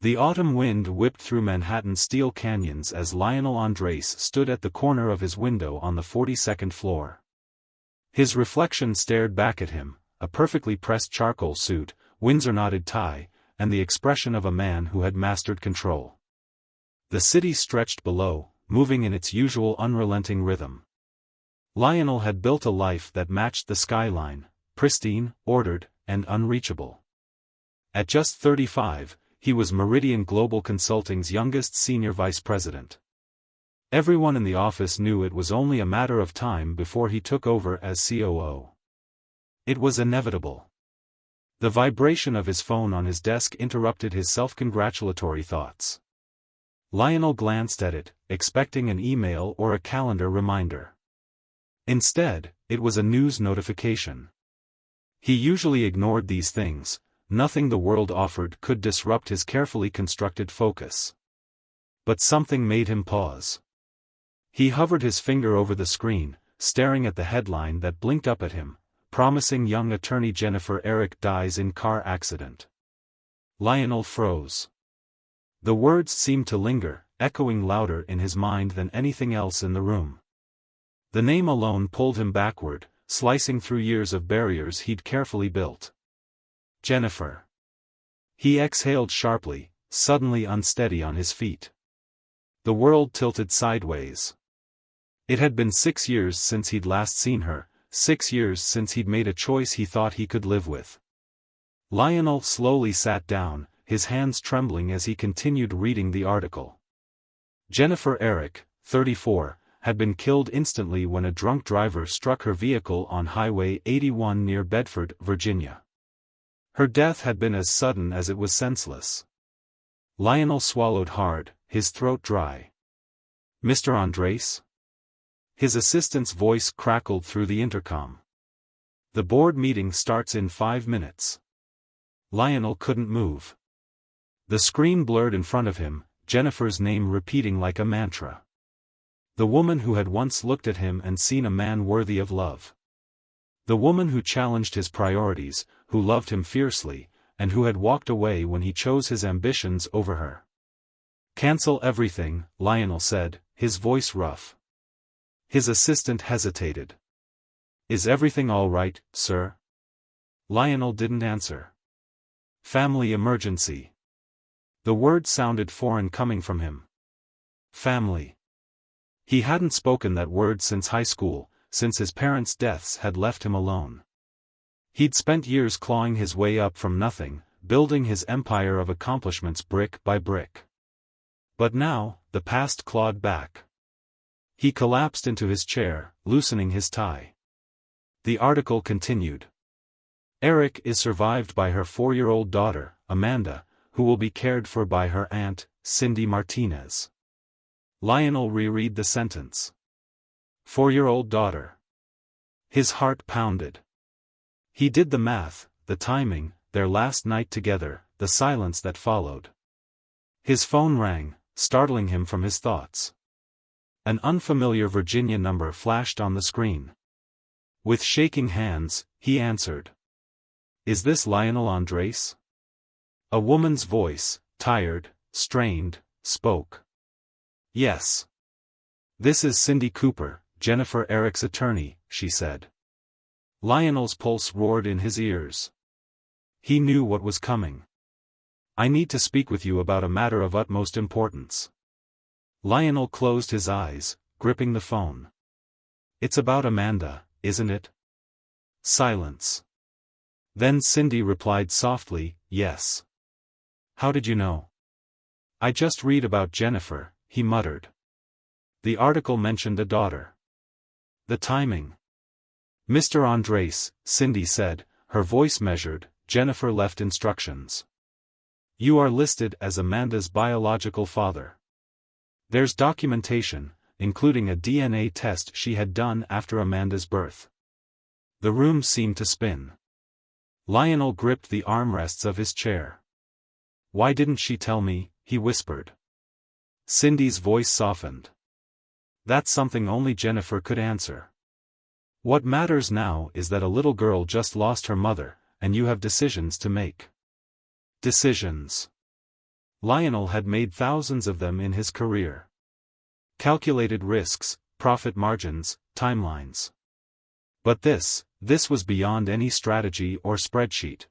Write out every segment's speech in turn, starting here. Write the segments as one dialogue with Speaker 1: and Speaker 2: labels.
Speaker 1: The autumn wind whipped through Manhattan's steel canyons as Lionel Andrés stood at the corner of his window on the 42nd floor. His reflection stared back at him, a perfectly pressed charcoal suit, Windsor-knotted tie, and the expression of a man who had mastered control. The city stretched below, moving in its usual unrelenting rhythm. Lionel had built a life that matched the skyline, pristine, ordered, and unreachable. At just 35, he was Meridian Global Consulting's youngest senior vice president. Everyone in the office knew it was only a matter of time before he took over as COO. It was inevitable. The vibration of his phone on his desk interrupted his self-congratulatory thoughts. Lionel glanced at it, expecting an email or a calendar reminder. Instead, it was a news notification. He usually ignored these things. Nothing the world offered could disrupt his carefully constructed focus. But something made him pause. He hovered his finger over the screen, staring at the headline that blinked up at him, promising young attorney Jennifer Eric dies in car accident. Lionel froze. The words seemed to linger, echoing louder in his mind than anything else in the room. The name alone pulled him backward, slicing through years of barriers he'd carefully built. Jennifer. He exhaled sharply, suddenly unsteady on his feet. The world tilted sideways. It had been 6 years since he'd last seen her, 6 years since he'd made a choice he thought he could live with. Lionel slowly sat down, his hands trembling as he continued reading the article. Jennifer Eric, 34, had been killed instantly when a drunk driver struck her vehicle on Highway 81 near Bedford, Virginia. Her death had been as sudden as it was senseless. Lionel swallowed hard, his throat dry. "Mr. Andrés?" His assistant's voice crackled through the intercom. "The board meeting starts in 5 minutes." Lionel couldn't move. The screen blurred in front of him, Jennifer's name repeating like a mantra. The woman who had once looked at him and seen a man worthy of love. The woman who challenged his priorities, who loved him fiercely, and who had walked away when he chose his ambitions over her. "Cancel everything," Lionel said, his voice rough. His assistant hesitated. "Is everything all right, sir?" Lionel didn't answer. "Family emergency." The word sounded foreign coming from him. Family. He hadn't spoken that word since high school, since his parents' deaths had left him alone. He'd spent years clawing his way up from nothing, building his empire of accomplishments brick by brick. But now, the past clawed back. He collapsed into his chair, loosening his tie. The article continued. Eric is survived by her 4-year-old daughter, Amanda, who will be cared for by her aunt, Cindy Martinez. Lionel reread the sentence. 4-year-old daughter. His heart pounded. He did the math, the timing, their last night together, the silence that followed. His phone rang, startling him from his thoughts. An unfamiliar Virginia number flashed on the screen. With shaking hands, he answered. "Is this Lionel Andrés?" A woman's voice, tired, strained, spoke. "Yes. This is Cindy Cooper, Jennifer Eric's attorney," she said. Lionel's pulse roared in his ears. He knew what was coming. "I need to speak with you about a matter of utmost importance." Lionel closed his eyes, gripping the phone. "It's about Amanda, isn't it?" Silence. Then Cindy replied softly, "Yes." "How did you know?" "I just read about Jennifer," he muttered. The article mentioned a daughter. The timing. "Mr. Andrés," Cindy said, her voice measured, Jennifer left instructions. "You are listed as Amanda's biological father. There's documentation, including a DNA test she had done after Amanda's birth." The room seemed to spin. Lionel gripped the armrests of his chair. "Why didn't she tell me?" he whispered. Cindy's voice softened. "That's something only Jennifer could answer. What matters now is that a little girl just lost her mother, and you have decisions to make." "Decisions?" Lionel had made thousands of them in his career. Calculated risks, profit margins, timelines. But this was beyond any strategy or spreadsheet.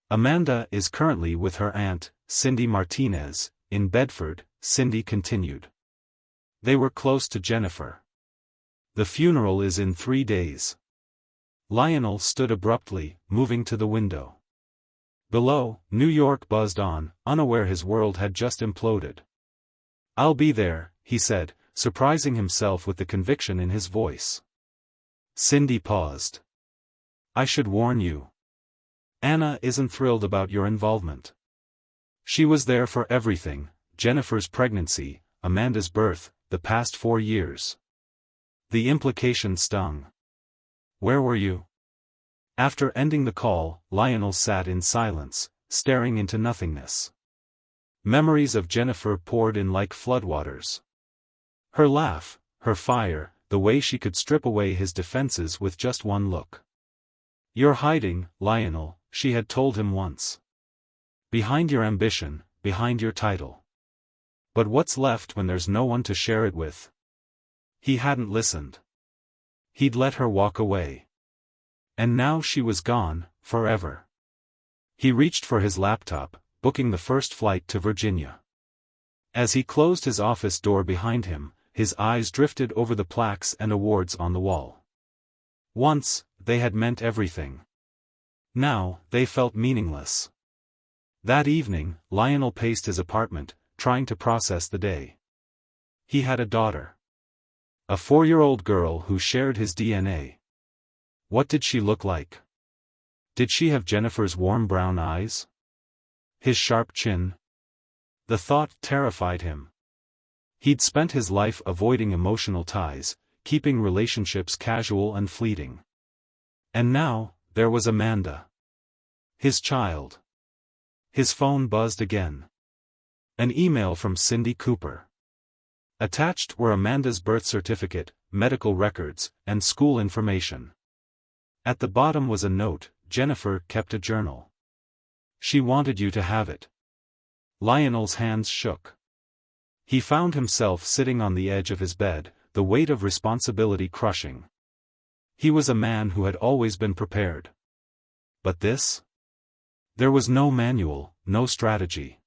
Speaker 1: Amanda is currently with her aunt, Cindy Martinez, in Bedford, Cindy continued. They were close to Jennifer. The funeral is in 3 days. Lionel stood abruptly, moving to the window. Below, New York buzzed on, unaware his world had just imploded. "I'll be there," he said, surprising himself with the conviction in his voice. Cindy paused. "I should warn you. Anna isn't thrilled about your involvement. She was there for everything, Jennifer's pregnancy, Amanda's birth, the past 4 years." The implication stung. "Where were you?" After ending the call, Lionel sat in silence, staring into nothingness. Memories of Jennifer poured in like floodwaters. Her laugh, her fire, the way she could strip away his defenses with just one look. "You're hiding, Lionel," she had told him once. "Behind your ambition, behind your title. But what's left when there's no one to share it with?" He hadn't listened. He'd let her walk away. And now she was gone, forever. He reached for his laptop, booking the first flight to Virginia. As he closed his office door behind him, his eyes drifted over the plaques and awards on the wall. Once, they had meant everything. Now, they felt meaningless. That evening, Lionel paced his apartment, trying to process the day. He had a daughter. A 4-year-old girl who shared his DNA. What did she look like? Did she have Jennifer's warm brown eyes? His sharp chin? The thought terrified him. He'd spent his life avoiding emotional ties, keeping relationships casual and fleeting. And now, there was Amanda. His child. His phone buzzed again. An email from Cindy Cooper. Attached were Amanda's birth certificate, medical records, and school information. At the bottom was a note: "Jennifer kept a journal. She wanted you to have it." Lionel's hands shook. He found himself sitting on the edge of his bed, the weight of responsibility crushing. He was a man who had always been prepared. But this? There was no manual, no strategy.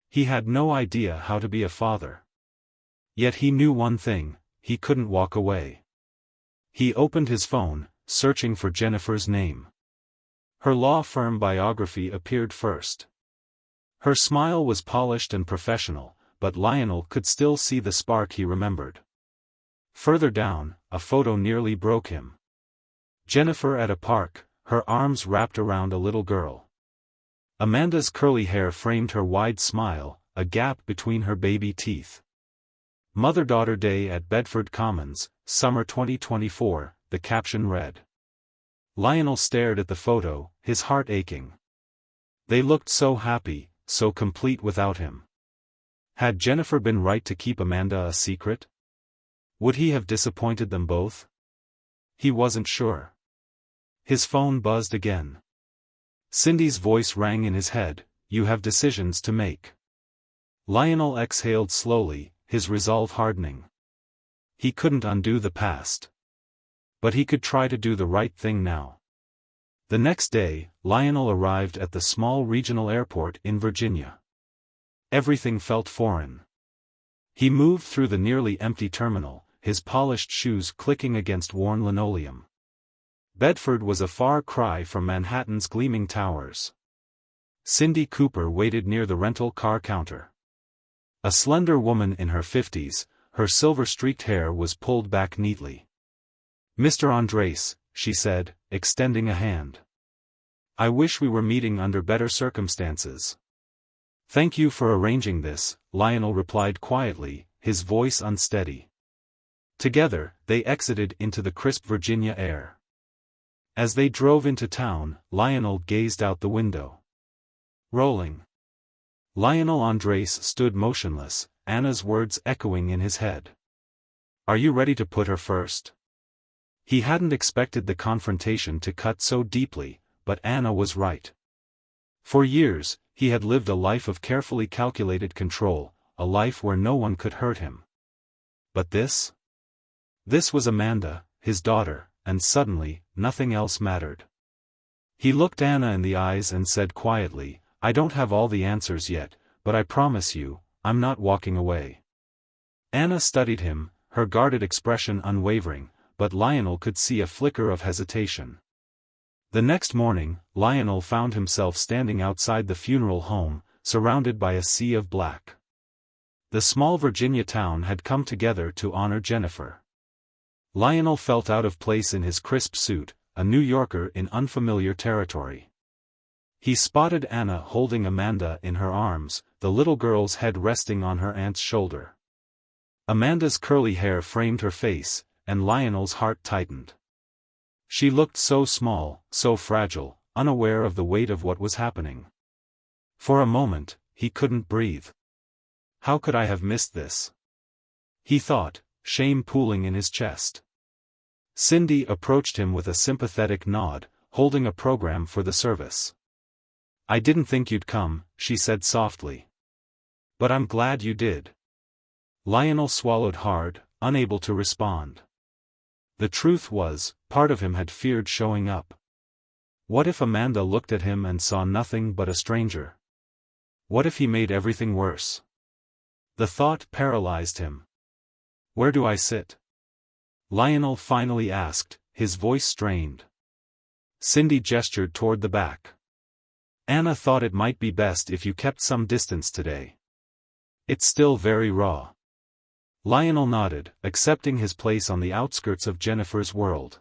Speaker 1: He had no idea how to be a father. Yet he knew one thing: he couldn't walk away. He opened his phone, searching for Jennifer's name. Her law firm biography appeared first. Her smile was polished and professional, but Lionel could still see the spark he remembered. Further down, a photo nearly broke him. Jennifer at a park, her arms wrapped around a little girl. Amanda's curly hair framed her wide smile, a gap between her baby teeth. Mother-Daughter Day at Bedford Commons, Summer 2024, the caption read. Lionel stared at the photo, his heart aching. They looked so happy, so complete without him. Had Jennifer been right to keep Amanda a secret? Would he have disappointed them both? He wasn't sure. His phone buzzed again. Cindy's voice rang in his head: "You have decisions to make." Lionel exhaled slowly, his resolve hardening. He couldn't undo the past. But he could try to do the right thing now. The next day, Lionel arrived at the small regional airport in Virginia. Everything felt foreign. He moved through the nearly empty terminal, his polished shoes clicking against worn linoleum. Bedford was a far cry from Manhattan's gleaming towers. Cindy Cooper waited near the rental car counter. A slender woman in her 50s, her silver-streaked hair was pulled back neatly. "Mr. Andrés," she said, extending a hand. "I wish we were meeting under better circumstances." "Thank you for arranging this," Lionel replied quietly, his voice unsteady. Together, they exited into the crisp Virginia air. As they drove into town, Lionel gazed out the window. Rolling. Lionel Andrés stood motionless, Anna's words echoing in his head. "Are you ready to put her first?" He hadn't expected the confrontation to cut so deeply, but Anna was right. For years, he had lived a life of carefully calculated control, a life where no one could hurt him. But this? This was Amanda, his daughter, and suddenly, nothing else mattered. He looked Anna in the eyes and said quietly, "I don't have all the answers yet, but I promise you, I'm not walking away." Anna studied him, her guarded expression unwavering, but Lionel could see a flicker of hesitation. The next morning, Lionel found himself standing outside the funeral home, surrounded by a sea of black. The small Virginia town had come together to honor Jennifer. Lionel felt out of place in his crisp suit, a New Yorker in unfamiliar territory. He spotted Anna holding Amanda in her arms, the little girl's head resting on her aunt's shoulder. Amanda's curly hair framed her face, and Lionel's heart tightened. She looked so small, so fragile, unaware of the weight of what was happening. For a moment, he couldn't breathe. How could I have missed this? He thought, shame pooling in his chest. Cindy approached him with a sympathetic nod, holding a program for the service. "I didn't think you'd come," she said softly. "But I'm glad you did." Lionel swallowed hard, unable to respond. The truth was, part of him had feared showing up. What if Amanda looked at him and saw nothing but a stranger? What if he made everything worse? The thought paralyzed him. "Where do I sit?" Lionel finally asked, his voice strained. Cindy gestured toward the back. "Anna thought it might be best if you kept some distance today. It's still very raw." Lionel nodded, accepting his place on the outskirts of Jennifer's world.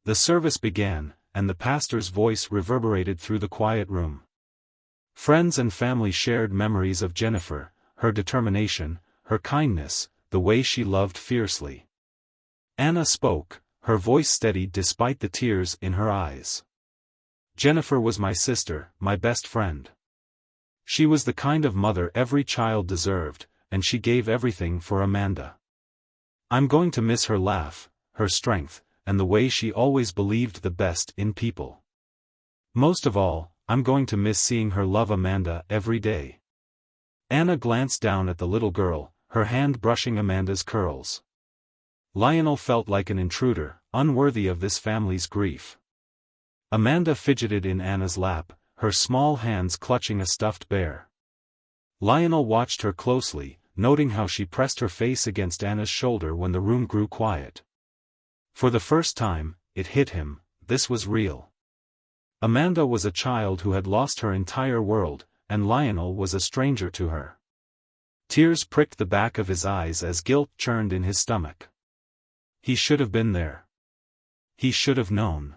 Speaker 1: The service began, and the pastor's voice reverberated through the quiet room. Friends and family shared memories of Jennifer, her determination, her kindness, the way she loved fiercely. Anna spoke, her voice steady despite the tears in her eyes. "Jennifer was my sister, my best friend. She was the kind of mother every child deserved, and she gave everything for Amanda. I'm going to miss her laugh, her strength, and the way she always believed the best in people. Most of all, I'm going to miss seeing her love Amanda every day." Anna glanced down at the little girl, her hand brushing Amanda's curls. Lionel felt like an intruder, unworthy of this family's grief. Amanda fidgeted in Anna's lap, her small hands clutching a stuffed bear. Lionel watched her closely, noting how she pressed her face against Anna's shoulder when the room grew quiet. For the first time, it hit him, this was real. Amanda was a child who had lost her entire world, and Lionel was a stranger to her. Tears pricked the back of his eyes as guilt churned in his stomach. He should have been there. He should have known.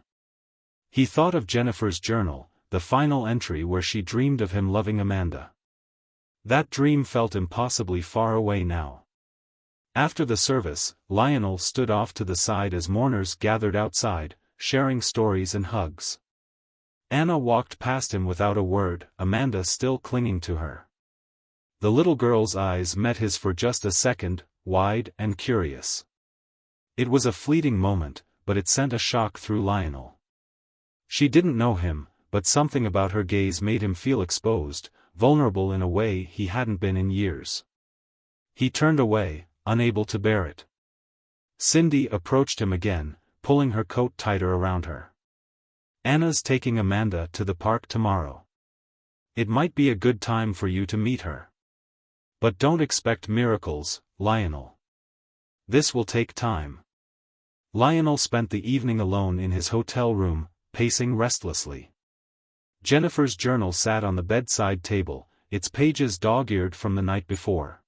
Speaker 1: He thought of Jennifer's journal, the final entry where she dreamed of him loving Amanda. That dream felt impossibly far away now. After the service, Lionel stood off to the side as mourners gathered outside, sharing stories and hugs. Anna walked past him without a word, Amanda still clinging to her. The little girl's eyes met his for just a second, wide and curious. It was a fleeting moment, but it sent a shock through Lionel. She didn't know him, but something about her gaze made him feel exposed, vulnerable in a way he hadn't been in years. He turned away, unable to bear it. Cindy approached him again, pulling her coat tighter around her. "Anna's taking Amanda to the park tomorrow. It might be a good time for you to meet her. But don't expect miracles, Lionel. This will take time." Lionel spent the evening alone in his hotel room, pacing restlessly. Jennifer's journal sat on the bedside table, its pages dog-eared from the night before.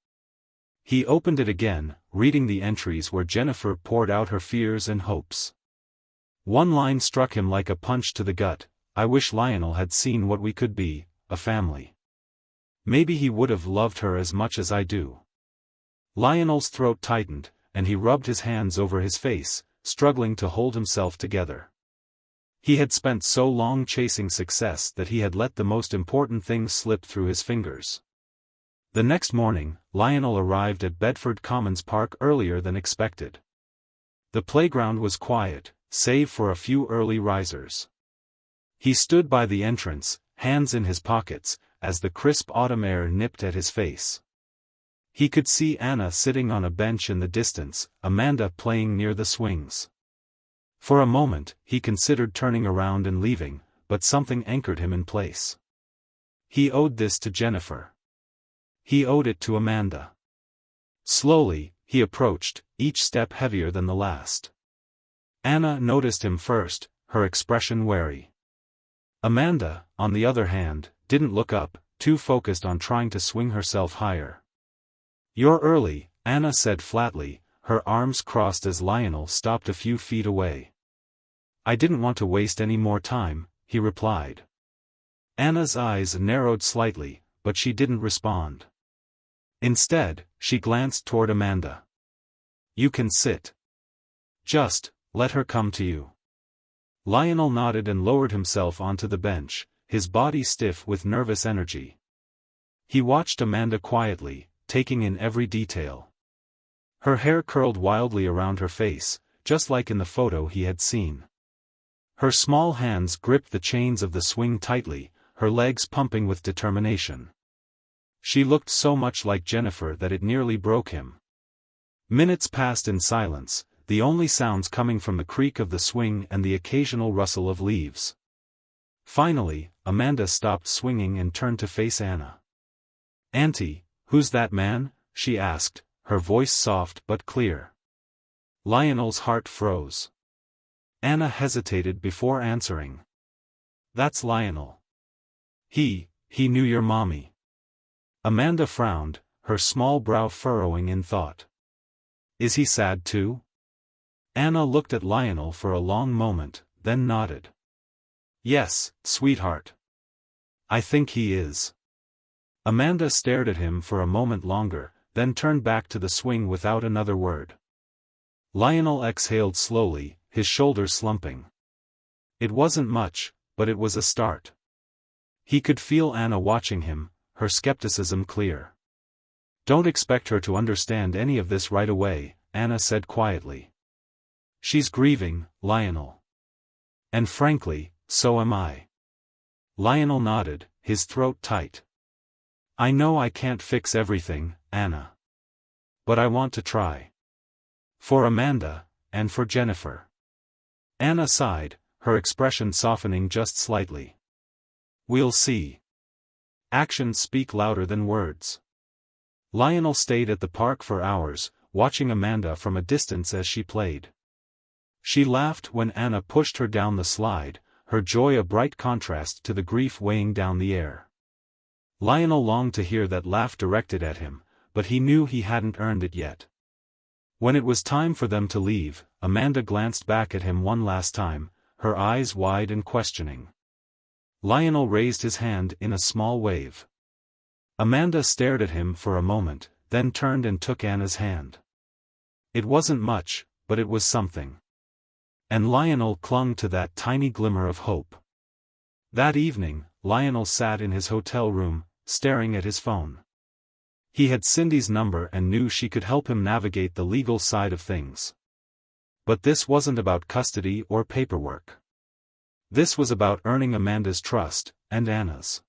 Speaker 1: He opened it again, reading the entries where Jennifer poured out her fears and hopes. One line struck him like a punch to the gut: "I wish Lionel had seen what we could be, a family. Maybe he would have loved her as much as I do." Lionel's throat tightened, and he rubbed his hands over his face, struggling to hold himself together. He had spent so long chasing success that he had let the most important things slip through his fingers. The next morning, Lionel arrived at Bedford Commons Park earlier than expected. The playground was quiet, save for a few early risers. He stood by the entrance, hands in his pockets, as the crisp autumn air nipped at his face. He could see Anna sitting on a bench in the distance, Amanda playing near the swings. For a moment, he considered turning around and leaving, but something anchored him in place. He owed this to Jennifer. He owed it to Amanda. Slowly, he approached, each step heavier than the last. Anna noticed him first, her expression wary. Amanda, on the other hand, didn't look up, too focused on trying to swing herself higher. "You're early," Anna said flatly, her arms crossed as Lionel stopped a few feet away. "I didn't want to waste any more time," he replied. Anna's eyes narrowed slightly, but she didn't respond. Instead, she glanced toward Amanda. "You can sit. Just, let her come to you." Lionel nodded and lowered himself onto the bench, his body stiff with nervous energy. He watched Amanda quietly, taking in every detail. Her hair curled wildly around her face, just like in the photo he had seen. Her small hands gripped the chains of the swing tightly, her legs pumping with determination. She looked so much like Jennifer that it nearly broke him. Minutes passed in silence, the only sounds coming from the creak of the swing and the occasional rustle of leaves. Finally, Amanda stopped swinging and turned to face Anna. "Auntie, who's that man?" she asked, her voice soft but clear. Lionel's heart froze. Anna hesitated before answering. "That's Lionel. He knew your mommy." Amanda frowned, her small brow furrowing in thought. "Is he sad too?" Anna looked at Lionel for a long moment, then nodded. "Yes, sweetheart. I think he is." Amanda stared at him for a moment longer, then turned back to the swing without another word. Lionel exhaled slowly, his shoulders slumping. It wasn't much, but it was a start. He could feel Anna watching him, her skepticism clear. "Don't expect her to understand any of this right away," Anna said quietly. "She's grieving, Lionel. And frankly, so am I." Lionel nodded, his throat tight. "I know I can't fix everything, Anna. But I want to try. For Amanda, and for Jennifer." Anna sighed, her expression softening just slightly. "We'll see. Actions speak louder than words." Lionel stayed at the park for hours, watching Amanda from a distance as she played. She laughed when Anna pushed her down the slide, her joy a bright contrast to the grief weighing down the air. Lionel longed to hear that laugh directed at him, but he knew he hadn't earned it yet. When it was time for them to leave, Amanda glanced back at him one last time, her eyes wide and questioning. Lionel raised his hand in a small wave. Amanda stared at him for a moment, then turned and took Anna's hand. It wasn't much, but it was something. And Lionel clung to that tiny glimmer of hope. That evening, Lionel sat in his hotel room, staring at his phone. He had Cindy's number and knew she could help him navigate the legal side of things. But this wasn't about custody or paperwork. This was about earning Amanda's trust, and Anna's.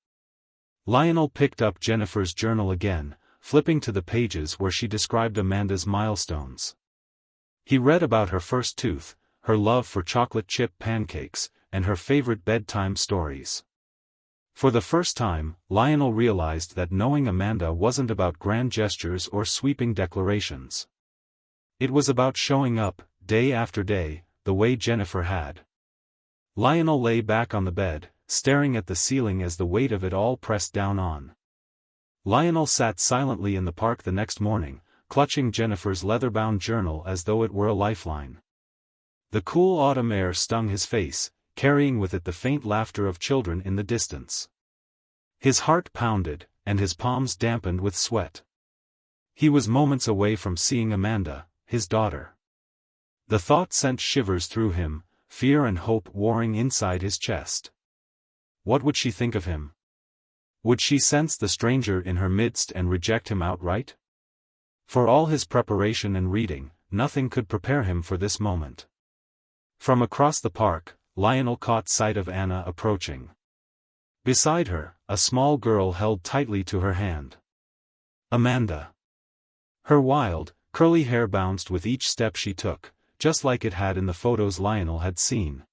Speaker 1: Lionel picked up Jennifer's journal again, flipping to the pages where she described Amanda's milestones. He read about her first tooth, her love for chocolate chip pancakes, and her favorite bedtime stories. For the first time, Lionel realized that knowing Amanda wasn't about grand gestures or sweeping declarations. It was about showing up, day after day, the way Jennifer had. Lionel lay back on the bed, staring at the ceiling as the weight of it all pressed down on. Lionel sat silently in the park the next morning, clutching Jennifer's leather-bound journal as though it were a lifeline. The cool autumn air stung his face, carrying with it the faint laughter of children in the distance. His heart pounded, and his palms dampened with sweat. He was moments away from seeing Amanda, his daughter. The thought sent shivers through him, fear and hope warring inside his chest. What would she think of him? Would she sense the stranger in her midst and reject him outright? For all his preparation and reading, nothing could prepare him for this moment. From across the park, Lionel caught sight of Anna approaching. Beside her, a small girl held tightly to her hand. Amanda. Her wild, curly hair bounced with each step she took, just like it had in the photos Lionel had seen.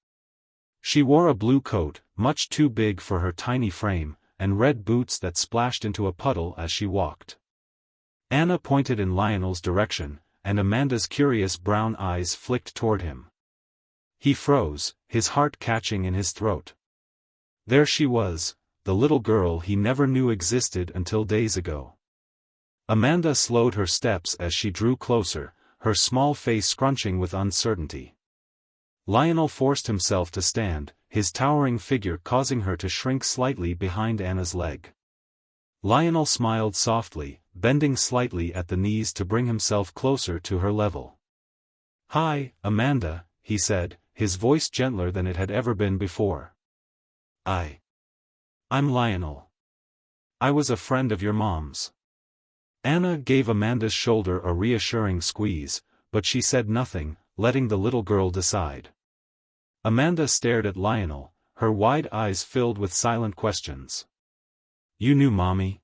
Speaker 1: She wore a blue coat, much too big for her tiny frame, and red boots that splashed into a puddle as she walked. Anna pointed in Lionel's direction, and Amanda's curious brown eyes flicked toward him. He froze, his heart catching in his throat. There she was, the little girl he never knew existed until days ago. Amanda slowed her steps as she drew closer, her small face scrunching with uncertainty. Lionel forced himself to stand, his towering figure causing her to shrink slightly behind Anna's leg. Lionel smiled softly, bending slightly at the knees to bring himself closer to her level. "Hi, Amanda," he said, his voice gentler than it had ever been before. I'm Lionel. I was a friend of your mom's." Anna gave Amanda's shoulder a reassuring squeeze, but she said nothing, letting the little girl decide. Amanda stared at Lionel, her wide eyes filled with silent questions. "You knew Mommy?"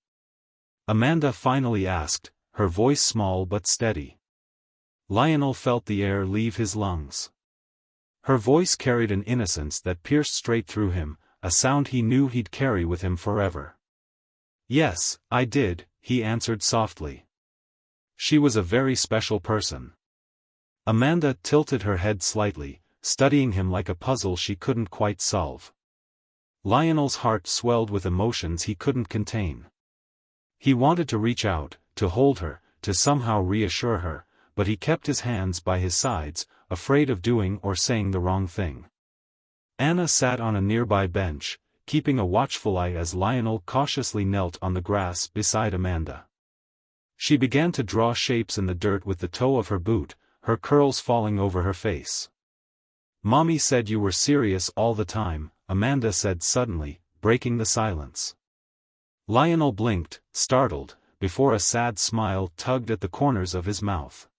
Speaker 1: Amanda finally asked, her voice small but steady. Lionel felt the air leave his lungs. Her voice carried an innocence that pierced straight through him, a sound he knew he'd carry with him forever. "Yes, I did," he answered softly. "She was a very special person." Amanda tilted her head slightly, studying him like a puzzle she couldn't quite solve. Lionel's heart swelled with emotions he couldn't contain. He wanted to reach out, to hold her, to somehow reassure her, but he kept his hands by his sides, afraid of doing or saying the wrong thing. Anna sat on a nearby bench, keeping a watchful eye as Lionel cautiously knelt on the grass beside Amanda. She began to draw shapes in the dirt with the toe of her boot, her curls falling over her face. "Mommy said you were serious all the time," Amanda said suddenly, breaking the silence. Lionel blinked, startled, before a sad smile tugged at the corners of his mouth.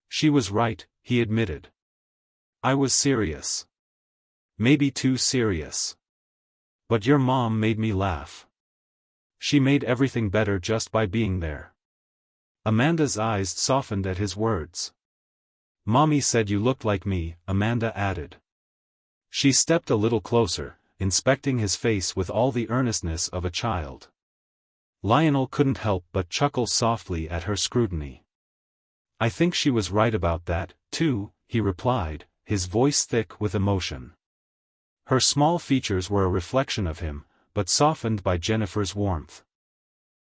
Speaker 1: "She was right," he admitted. "I was serious. Maybe too serious. But your mom made me laugh. She made everything better just by being there." Amanda's eyes softened at his words. "Mommy said you looked like me," Amanda added. She stepped a little closer, inspecting his face with all the earnestness of a child. Lionel couldn't help but chuckle softly at her scrutiny. "I think she was right about that, too," he replied, his voice thick with emotion. Her small features were a reflection of him, but softened by Jennifer's warmth.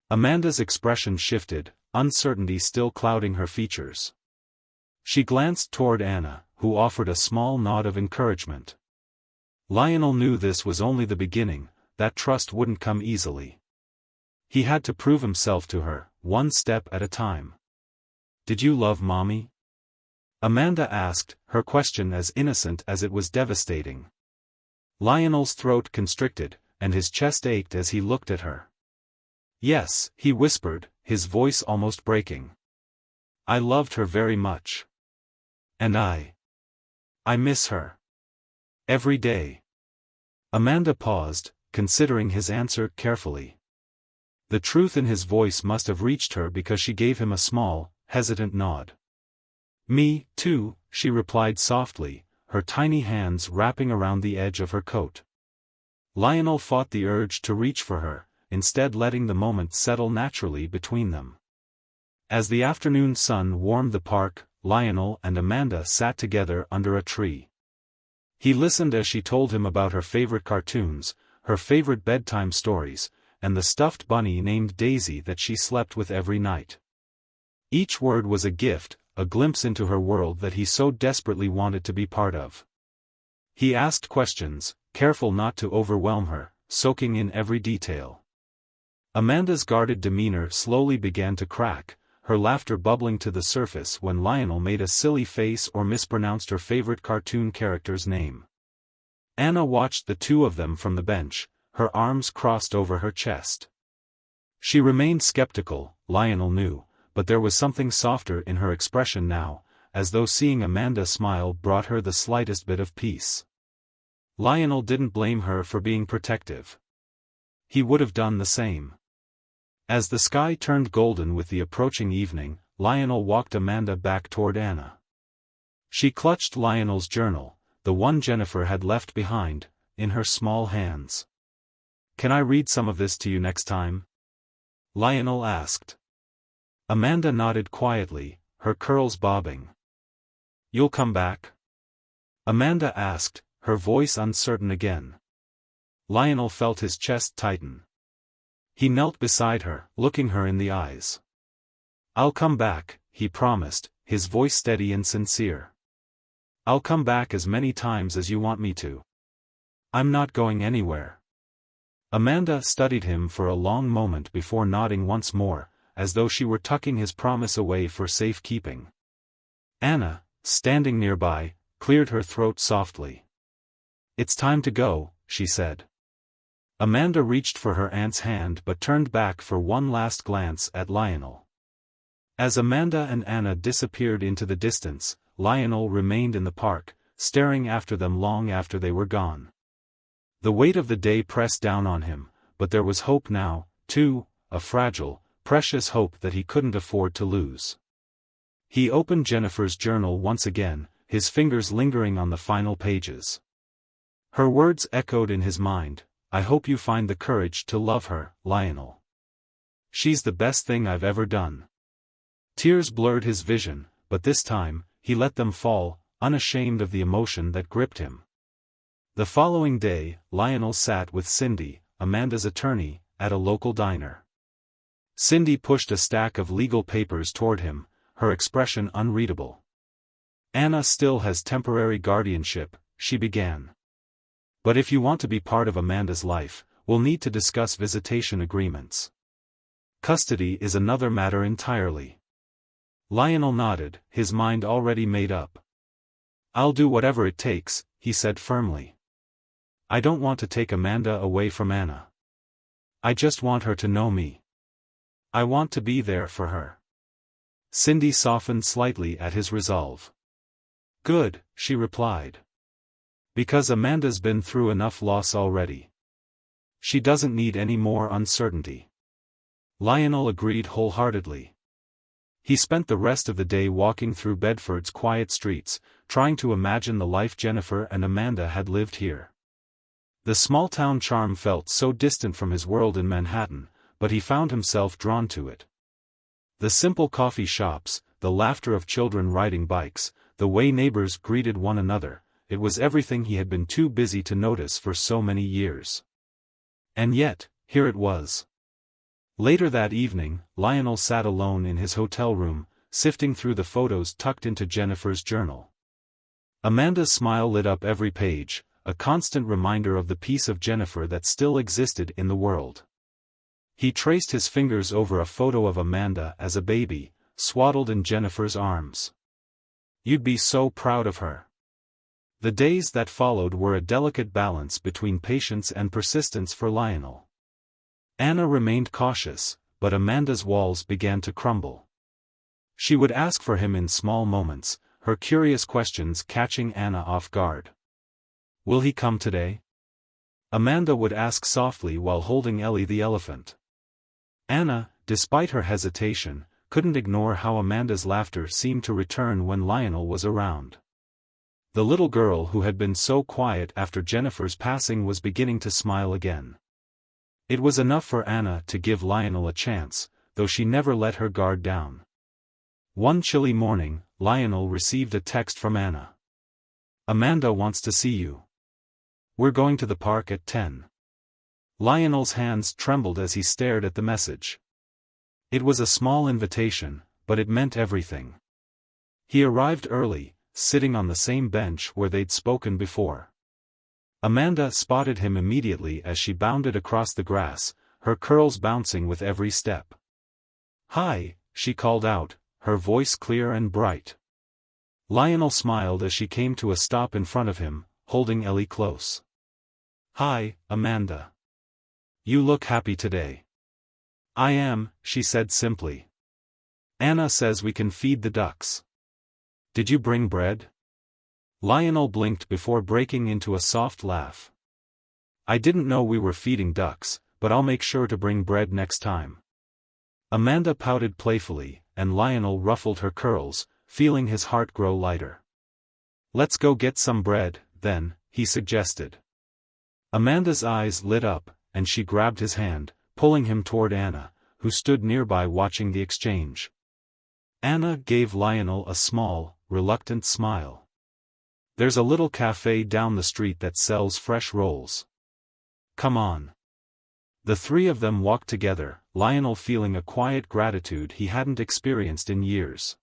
Speaker 1: Amanda's expression shifted, uncertainty still clouding her features. She glanced toward Anna, who offered a small nod of encouragement. Lionel knew this was only the beginning, that trust wouldn't come easily. He had to prove himself to her, one step at a time. "Did you love Mommy?" Amanda asked, her question as innocent as it was devastating. Lionel's throat constricted, and his chest ached as he looked at her. "Yes," he whispered, his voice almost breaking. "I loved her very much. And I miss her. Every day." Amanda paused, considering his answer carefully. The truth in his voice must have reached her because she gave him a small, hesitant nod. "Me, too," she replied softly, her tiny hands wrapping around the edge of her coat. Lionel fought the urge to reach for her, instead letting the moment settle naturally between them. As the afternoon sun warmed the park, Lionel and Amanda sat together under a tree. He listened as she told him about her favorite cartoons, her favorite bedtime stories, and the stuffed bunny named Daisy that she slept with every night. Each word was a gift, a glimpse into her world that he so desperately wanted to be part of. He asked questions, careful not to overwhelm her, soaking in every detail. Amanda's guarded demeanor slowly began to crack, her laughter bubbling to the surface when Lionel made a silly face or mispronounced her favorite cartoon character's name. Anna watched the two of them from the bench, her arms crossed over her chest. She remained skeptical, Lionel knew, but there was something softer in her expression now, as though seeing Amanda smile brought her the slightest bit of peace. Lionel didn't blame her for being protective. he would have done the same. As the sky turned golden with the approaching evening, Lionel walked Amanda back toward Anna. She clutched Lionel's journal, the one Jennifer had left behind, in her small hands. "Can I read some of this to you next time?" Lionel asked. Amanda nodded quietly, her curls bobbing. "You'll come back?" Amanda asked, her voice uncertain again. Lionel felt his chest tighten. He knelt beside her, looking her in the eyes. "I'll come back," he promised, his voice steady and sincere. "I'll come back as many times as you want me to. I'm not going anywhere." Amanda studied him for a long moment before nodding once more, as though she were tucking his promise away for safekeeping. Anna, standing nearby, cleared her throat softly. "It's time to go," she said. Amanda reached for her aunt's hand but turned back for one last glance at Lionel. As Amanda and Anna disappeared into the distance, Lionel remained in the park, staring after them long after they were gone. The weight of the day pressed down on him, but there was hope now, too, a fragile, precious hope that he couldn't afford to lose. He opened Jennifer's journal once again, his fingers lingering on the final pages. Her words echoed in his mind, "I hope you find the courage to love her, Lionel. She's the best thing I've ever done." Tears blurred his vision, but this time, he let them fall, unashamed of the emotion that gripped him. The following day, Lionel sat with Cindy, Amanda's attorney, at a local diner. Cindy pushed a stack of legal papers toward him, her expression unreadable. "Anna still has temporary guardianship," she began. "But if you want to be part of Amanda's life, we'll need to discuss visitation agreements. Custody is another matter entirely." Lionel nodded, his mind already made up. "I'll do whatever it takes," he said firmly. "I don't want to take Amanda away from Anna. I just want her to know me. I want to be there for her." Cindy softened slightly at his resolve. "Good," she replied. "Because Amanda's been through enough loss already. She doesn't need any more uncertainty." Lionel agreed wholeheartedly. He spent the rest of the day walking through Bedford's quiet streets, trying to imagine the life Jennifer and Amanda had lived here. The small-town charm felt so distant from his world in Manhattan, but he found himself drawn to it. The simple coffee shops, the laughter of children riding bikes, the way neighbors greeted one another, it was everything he had been too busy to notice for so many years. And yet, here it was. Later that evening, Lionel sat alone in his hotel room, sifting through the photos tucked into Jennifer's journal. Amanda's smile lit up every page, a constant reminder of the piece of Jennifer that still existed in the world. He traced his fingers over a photo of Amanda as a baby, swaddled in Jennifer's arms. "You'd be so proud of her." The days that followed were a delicate balance between patience and persistence for Lionel. Anna remained cautious, but Amanda's walls began to crumble. She would ask for him in small moments, her curious questions catching Anna off guard. "Will he come today?" Amanda would ask softly while holding Ellie the elephant. Anna, despite her hesitation, couldn't ignore how Amanda's laughter seemed to return when Lionel was around. The little girl who had been so quiet after Jennifer's passing was beginning to smile again. It was enough for Anna to give Lionel a chance, though she never let her guard down. One chilly morning, Lionel received a text from Anna. "Amanda wants to see you. We're going to the park at 10. Lionel's hands trembled as he stared at the message. It was a small invitation, but it meant everything. He arrived early, sitting on the same bench where they'd spoken before. Amanda spotted him immediately as she bounded across the grass, her curls bouncing with every step. "Hi," she called out, her voice clear and bright. Lionel smiled as she came to a stop in front of him, holding Ellie close. "Hi, Amanda. You look happy today." "I am," she said simply. "Anna says we can feed the ducks. Did you bring bread?" Lionel blinked before breaking into a soft laugh. "I didn't know we were feeding ducks, but I'll make sure to bring bread next time. Amanda pouted playfully, and Lionel ruffled her curls, feeling his heart grow lighter. Let's go get some bread, then, he suggested. Amanda's eyes lit up, and she grabbed his hand, pulling him toward Anna, who stood nearby watching the exchange. Anna gave Lionel a small, reluctant smile. There's a little cafe down the street that sells fresh rolls. Come on. The three of them walked together, Lionel feeling a quiet gratitude he hadn't experienced in years.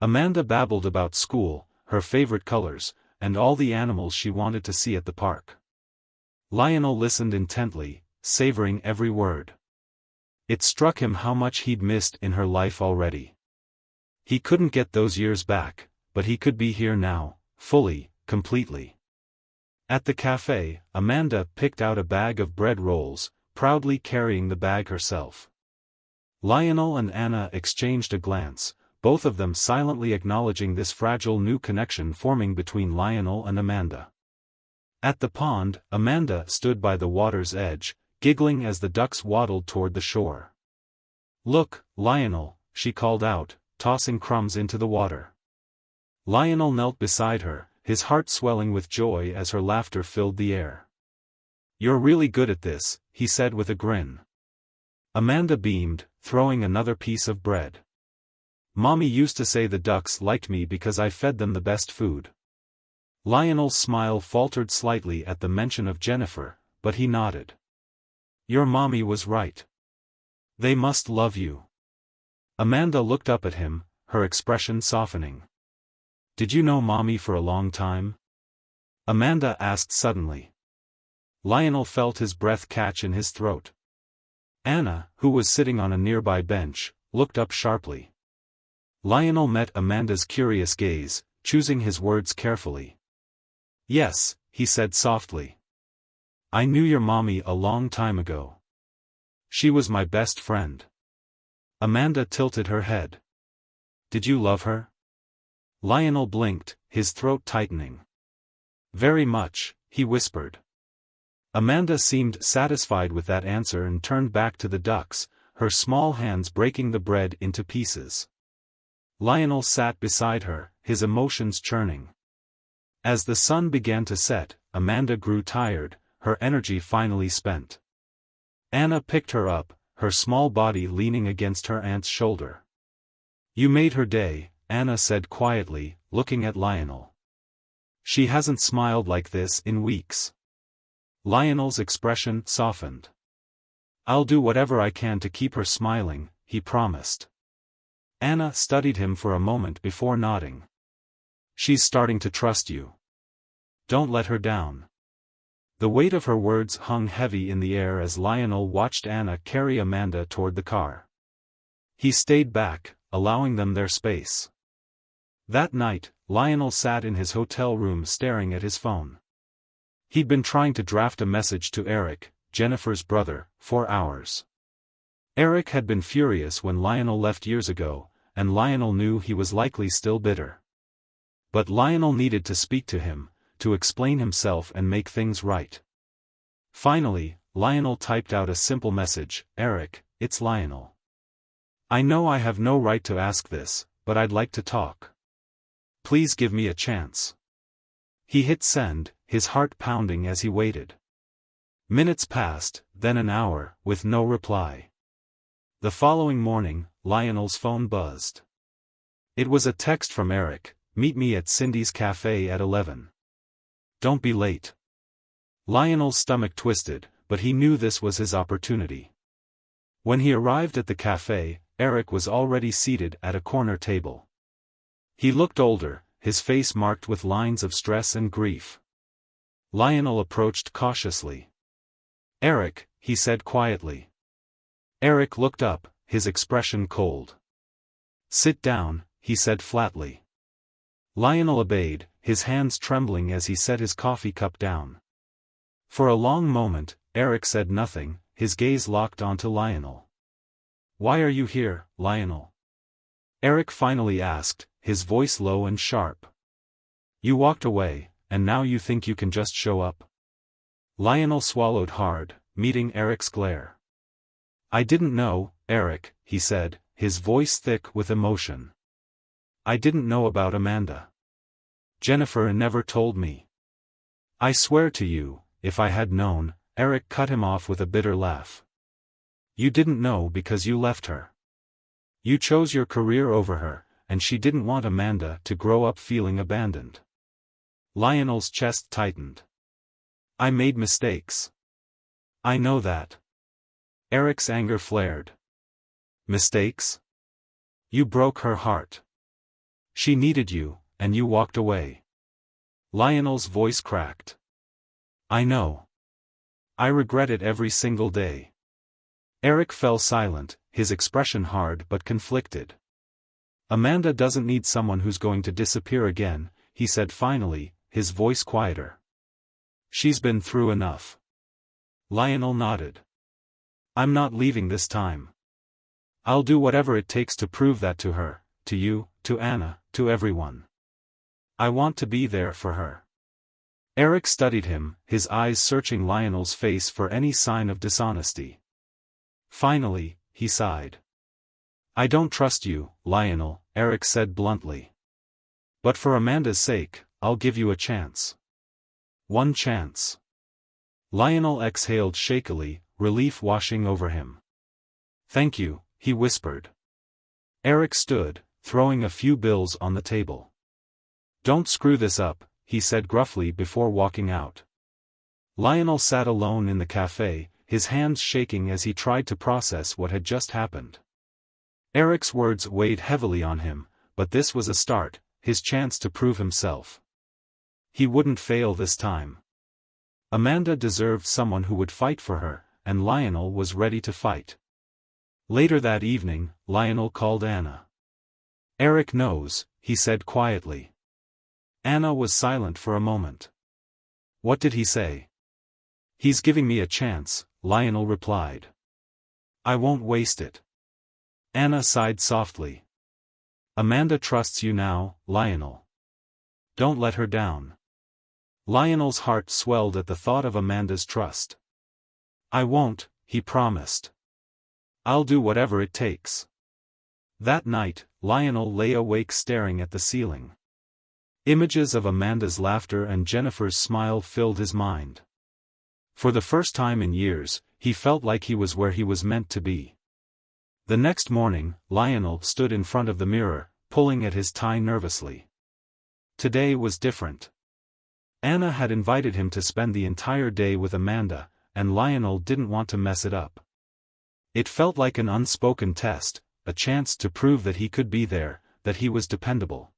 Speaker 1: Amanda babbled about school, her favorite colors, and all the animals she wanted to see at the park. Lionel listened intently, savoring every word. It struck him how much he'd missed in her life already. He couldn't get those years back, but he could be here now, fully, completely. At the cafe, Amanda picked out a bag of bread rolls, proudly carrying the bag herself. Lionel and Anna exchanged a glance, both of them silently acknowledging this fragile new connection forming between Lionel and Amanda. At the pond, Amanda stood by the water's edge, giggling as the ducks waddled toward the shore. Look, Lionel, she called out, tossing crumbs into the water. Lionel knelt beside her, his heart swelling with joy as her laughter filled the air. You're really good at this, he said with a grin. Amanda beamed, throwing another piece of bread. Mommy used to say the ducks liked me because I fed them the best food. Lionel's smile faltered slightly at the mention of Jennifer, but he nodded. Your mommy was right. They must love you. Amanda looked up at him, her expression softening. Did you know Mommy for a long time? Amanda asked suddenly. Lionel felt his breath catch in his throat. Anna, who was sitting on a nearby bench, looked up sharply. Lionel met Amanda's curious gaze, choosing his words carefully. Yes, he said softly. I knew your mommy a long time ago. She was my best friend. Amanda tilted her head. Did you love her? Lionel blinked, his throat tightening. Very much, he whispered. Amanda seemed satisfied with that answer and turned back to the ducks, her small hands breaking the bread into pieces. Lionel sat beside her, his emotions churning. As the sun began to set, Amanda grew tired, her energy finally spent. Anna picked her up, her small body leaning against her aunt's shoulder. You made her day, Anna said quietly, looking at Lionel. She hasn't smiled like this in weeks. Lionel's expression softened. I'll do whatever I can to keep her smiling, he promised. Anna studied him for a moment before nodding. She's starting to trust you. Don't let her down. The weight of her words hung heavy in the air as Lionel watched Anna carry Amanda toward the car. He stayed back, allowing them their space. That night, Lionel sat in his hotel room staring at his phone. He'd been trying to draft a message to Eric, Jennifer's brother, for hours. Eric had been furious when Lionel left years ago, and Lionel knew he was likely still bitter. But Lionel needed to speak to him, to explain himself and make things right. Finally, Lionel typed out a simple message, Eric, it's Lionel. I know I have no right to ask this, but I'd like to talk. Please give me a chance. He hit send, his heart pounding as he waited. Minutes passed, then an hour, with no reply. The following morning, Lionel's phone buzzed. It was a text from Eric, meet me at Cindy's cafe at 11. Don't be late. Lionel's stomach twisted, but he knew this was his opportunity. When he arrived at the cafe, Eric was already seated at a corner table. He looked older, his face marked with lines of stress and grief. Lionel approached cautiously. Eric, he said quietly. Eric looked up, his expression cold. Sit down, he said flatly. Lionel obeyed, his hands trembling as he set his coffee cup down. For a long moment, Eric said nothing, his gaze locked onto Lionel. Why are you here, Lionel? Eric finally asked, his voice low and sharp. You walked away, and now you think you can just show up? Lionel swallowed hard, meeting Eric's glare. "I didn't know, Eric," he said, his voice thick with emotion. "I didn't know about Amanda. Jennifer never told me." "I swear to you, if I had known," Eric cut him off with a bitter laugh. "You didn't know because you left her. You chose your career over her, and she didn't want Amanda to grow up feeling abandoned." Lionel's chest tightened. "I made mistakes. I know that." Eric's anger flared. "Mistakes? You broke her heart. She needed you, and you walked away." Lionel's voice cracked. "I know. I regret it every single day." Eric fell silent, his expression hard but conflicted. "Amanda doesn't need someone who's going to disappear again," he said finally, his voice quieter. "She's been through enough." Lionel nodded. "I'm not leaving this time. I'll do whatever it takes to prove that to her, to you, to Anna, to everyone. I want to be there for her." Eric studied him, his eyes searching Lionel's face for any sign of dishonesty. Finally, he sighed. "I don't trust you, Lionel," Eric said bluntly. "But for Amanda's sake, I'll give you a chance. One chance." Lionel exhaled shakily, relief washing over him. "Thank you," he whispered. Eric stood, throwing a few bills on the table. "Don't screw this up," he said gruffly before walking out. Lionel sat alone in the cafe, his hands shaking as he tried to process what had just happened. Eric's words weighed heavily on him, but this was a start, his chance to prove himself. He wouldn't fail this time. Amanda deserved someone who would fight for her, and Lionel was ready to fight. Later that evening, Lionel called Anna. "Eric knows," he said quietly. Anna was silent for a moment. "What did he say?" "He's giving me a chance," Lionel replied. "I won't waste it." Anna sighed softly. "Amanda trusts you now, Lionel. Don't let her down." Lionel's heart swelled at the thought of Amanda's trust. "I won't," he promised. "I'll do whatever it takes." That night, Lionel lay awake staring at the ceiling. Images of Amanda's laughter and Jennifer's smile filled his mind. For the first time in years, he felt like he was where he was meant to be. The next morning, Lionel stood in front of the mirror, pulling at his tie nervously. Today was different. Anna had invited him to spend the entire day with Amanda, and Lionel didn't want to mess it up. It felt like an unspoken test, a chance to prove that he could be there, that he was dependable.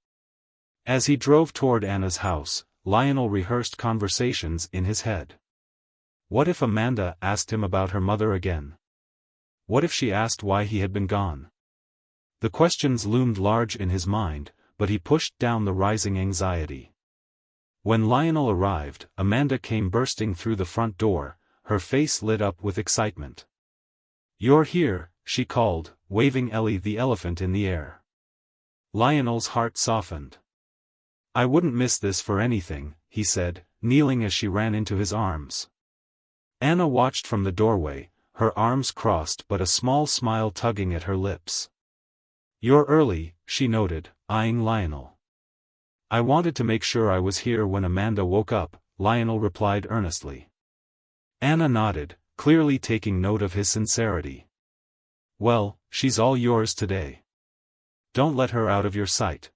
Speaker 1: As he drove toward Anna's house, Lionel rehearsed conversations in his head. What if Amanda asked him about her mother again? What if she asked why he had been gone? The questions loomed large in his mind, but he pushed down the rising anxiety. When Lionel arrived, Amanda came bursting through the front door, her face lit up with excitement. "You're here," she called, waving Ellie the elephant in the air. Lionel's heart softened. "I wouldn't miss this for anything," he said, kneeling as she ran into his arms. Anna watched from the doorway, her arms crossed but a small smile tugging at her lips. "You're early," she noted, eyeing Lionel. "I wanted to make sure I was here when Amanda woke up," Lionel replied earnestly. Anna nodded, clearly taking note of his sincerity. "Well, she's all yours today. Don't let her out of your sight."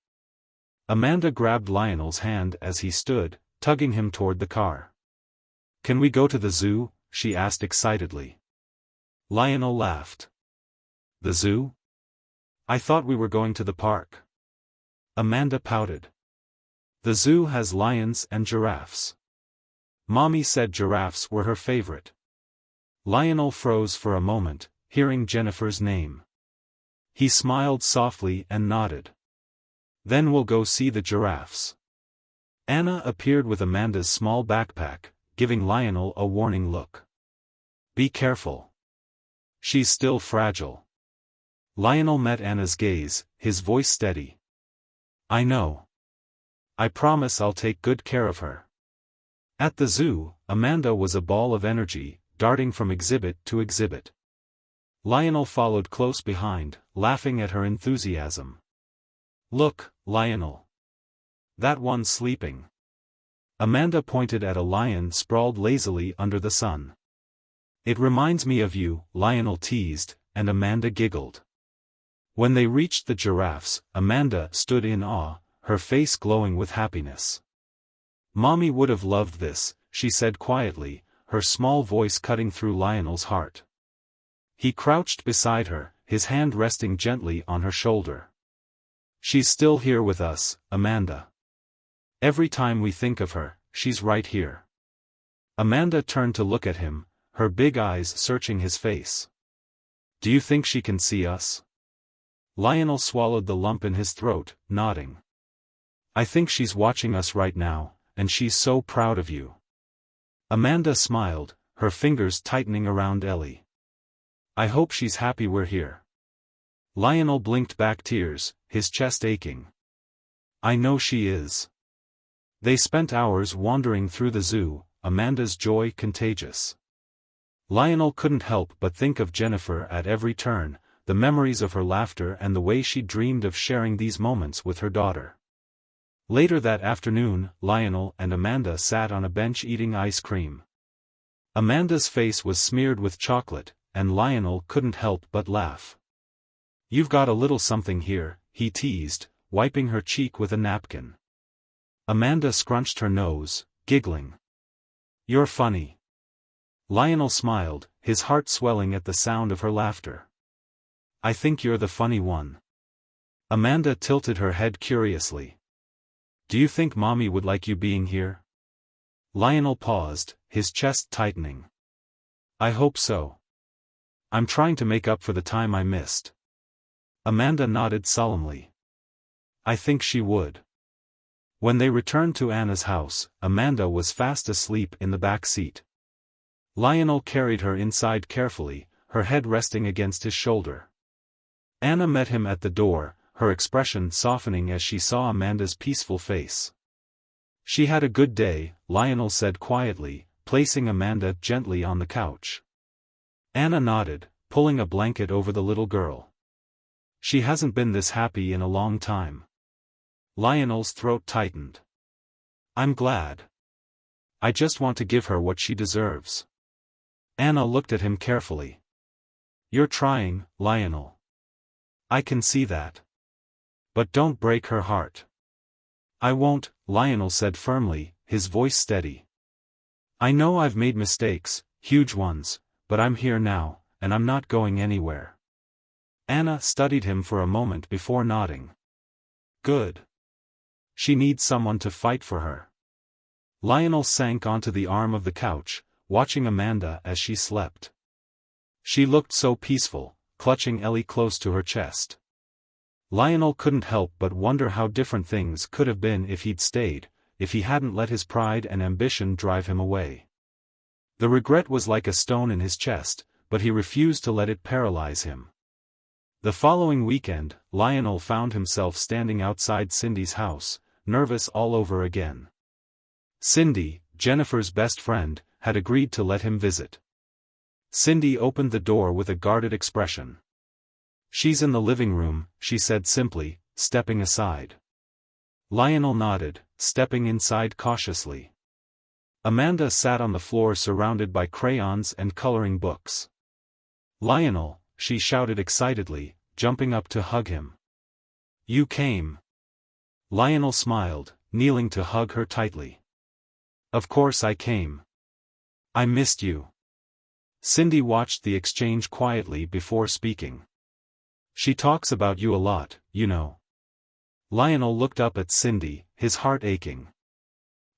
Speaker 1: Amanda grabbed Lionel's hand as he stood, tugging him toward the car. "Can we go to the zoo?" she asked excitedly. Lionel laughed. "The zoo? I thought we were going to the park." Amanda pouted. "The zoo has lions and giraffes. Mommy said giraffes were her favorite." Lionel froze for a moment, hearing Jennifer's name. He smiled softly and nodded. "Then we'll go see the giraffes." Anna appeared with Amanda's small backpack, giving Lionel a warning look. "Be careful. She's still fragile." Lionel met Anna's gaze, his voice steady. "I know. I promise I'll take good care of her." At the zoo, Amanda was a ball of energy, darting from exhibit to exhibit. Lionel followed close behind, laughing at her enthusiasm. "Look, Lionel. That one's sleeping." Amanda pointed at a lion sprawled lazily under the sun. "It reminds me of you," Lionel teased, and Amanda giggled. When they reached the giraffes, Amanda stood in awe, her face glowing with happiness. "Mommy would have loved this," she said quietly, her small voice cutting through Lionel's heart. He crouched beside her, his hand resting gently on her shoulder. "She's still here with us, Amanda. Every time we think of her, she's right here." Amanda turned to look at him, her big eyes searching his face. "Do you think she can see us?" Lionel swallowed the lump in his throat, nodding. "I think she's watching us right now, and she's so proud of you." Amanda smiled, her fingers tightening around Ellie. "I hope she's happy we're here." Lionel blinked back tears, his chest aching. "I know she is." They spent hours wandering through the zoo, Amanda's joy contagious. Lionel couldn't help but think of Jennifer at every turn, the memories of her laughter and the way she dreamed of sharing these moments with her daughter. Later that afternoon, Lionel and Amanda sat on a bench eating ice cream. Amanda's face was smeared with chocolate, and Lionel couldn't help but laugh. "You've got a little something here," he teased, wiping her cheek with a napkin. Amanda scrunched her nose, giggling. "You're funny." Lionel smiled, his heart swelling at the sound of her laughter. "I think you're the funny one." Amanda tilted her head curiously. "Do you think Mommy would like you being here?" Lionel paused, his chest tightening. "I hope so. I'm trying to make up for the time I missed." Amanda nodded solemnly. "I think she would." When they returned to Anna's house, Amanda was fast asleep in the back seat. Lionel carried her inside carefully, her head resting against his shoulder. Anna met him at the door, her expression softening as she saw Amanda's peaceful face. "She had a good day," Lionel said quietly, placing Amanda gently on the couch. Anna nodded, pulling a blanket over the little girl. "She hasn't been this happy in a long time." Lionel's throat tightened. "I'm glad. I just want to give her what she deserves." Anna looked at him carefully. "You're trying, Lionel. I can see that. But don't break her heart." "I won't," Lionel said firmly, his voice steady. "I know I've made mistakes, huge ones, but I'm here now, and I'm not going anywhere." Anna studied him for a moment before nodding. "Good. She needs someone to fight for her." Lionel sank onto the arm of the couch, watching Amanda as she slept. She looked so peaceful, clutching Ellie close to her chest. Lionel couldn't help but wonder how different things could have been if he'd stayed, if he hadn't let his pride and ambition drive him away. The regret was like a stone in his chest, but he refused to let it paralyze him. The following weekend, Lionel found himself standing outside Cindy's house, nervous all over again. Cindy, Jennifer's best friend, had agreed to let him visit. Cindy opened the door with a guarded expression. "She's in the living room," she said simply, stepping aside. Lionel nodded, stepping inside cautiously. Amanda sat on the floor surrounded by crayons and coloring books. "Lionel," she shouted excitedly, jumping up to hug him. "You came." Lionel smiled, kneeling to hug her tightly. "Of course I came. I missed you." Cindy watched the exchange quietly before speaking. "She talks about you a lot, you know." Lionel looked up at Cindy, his heart aching.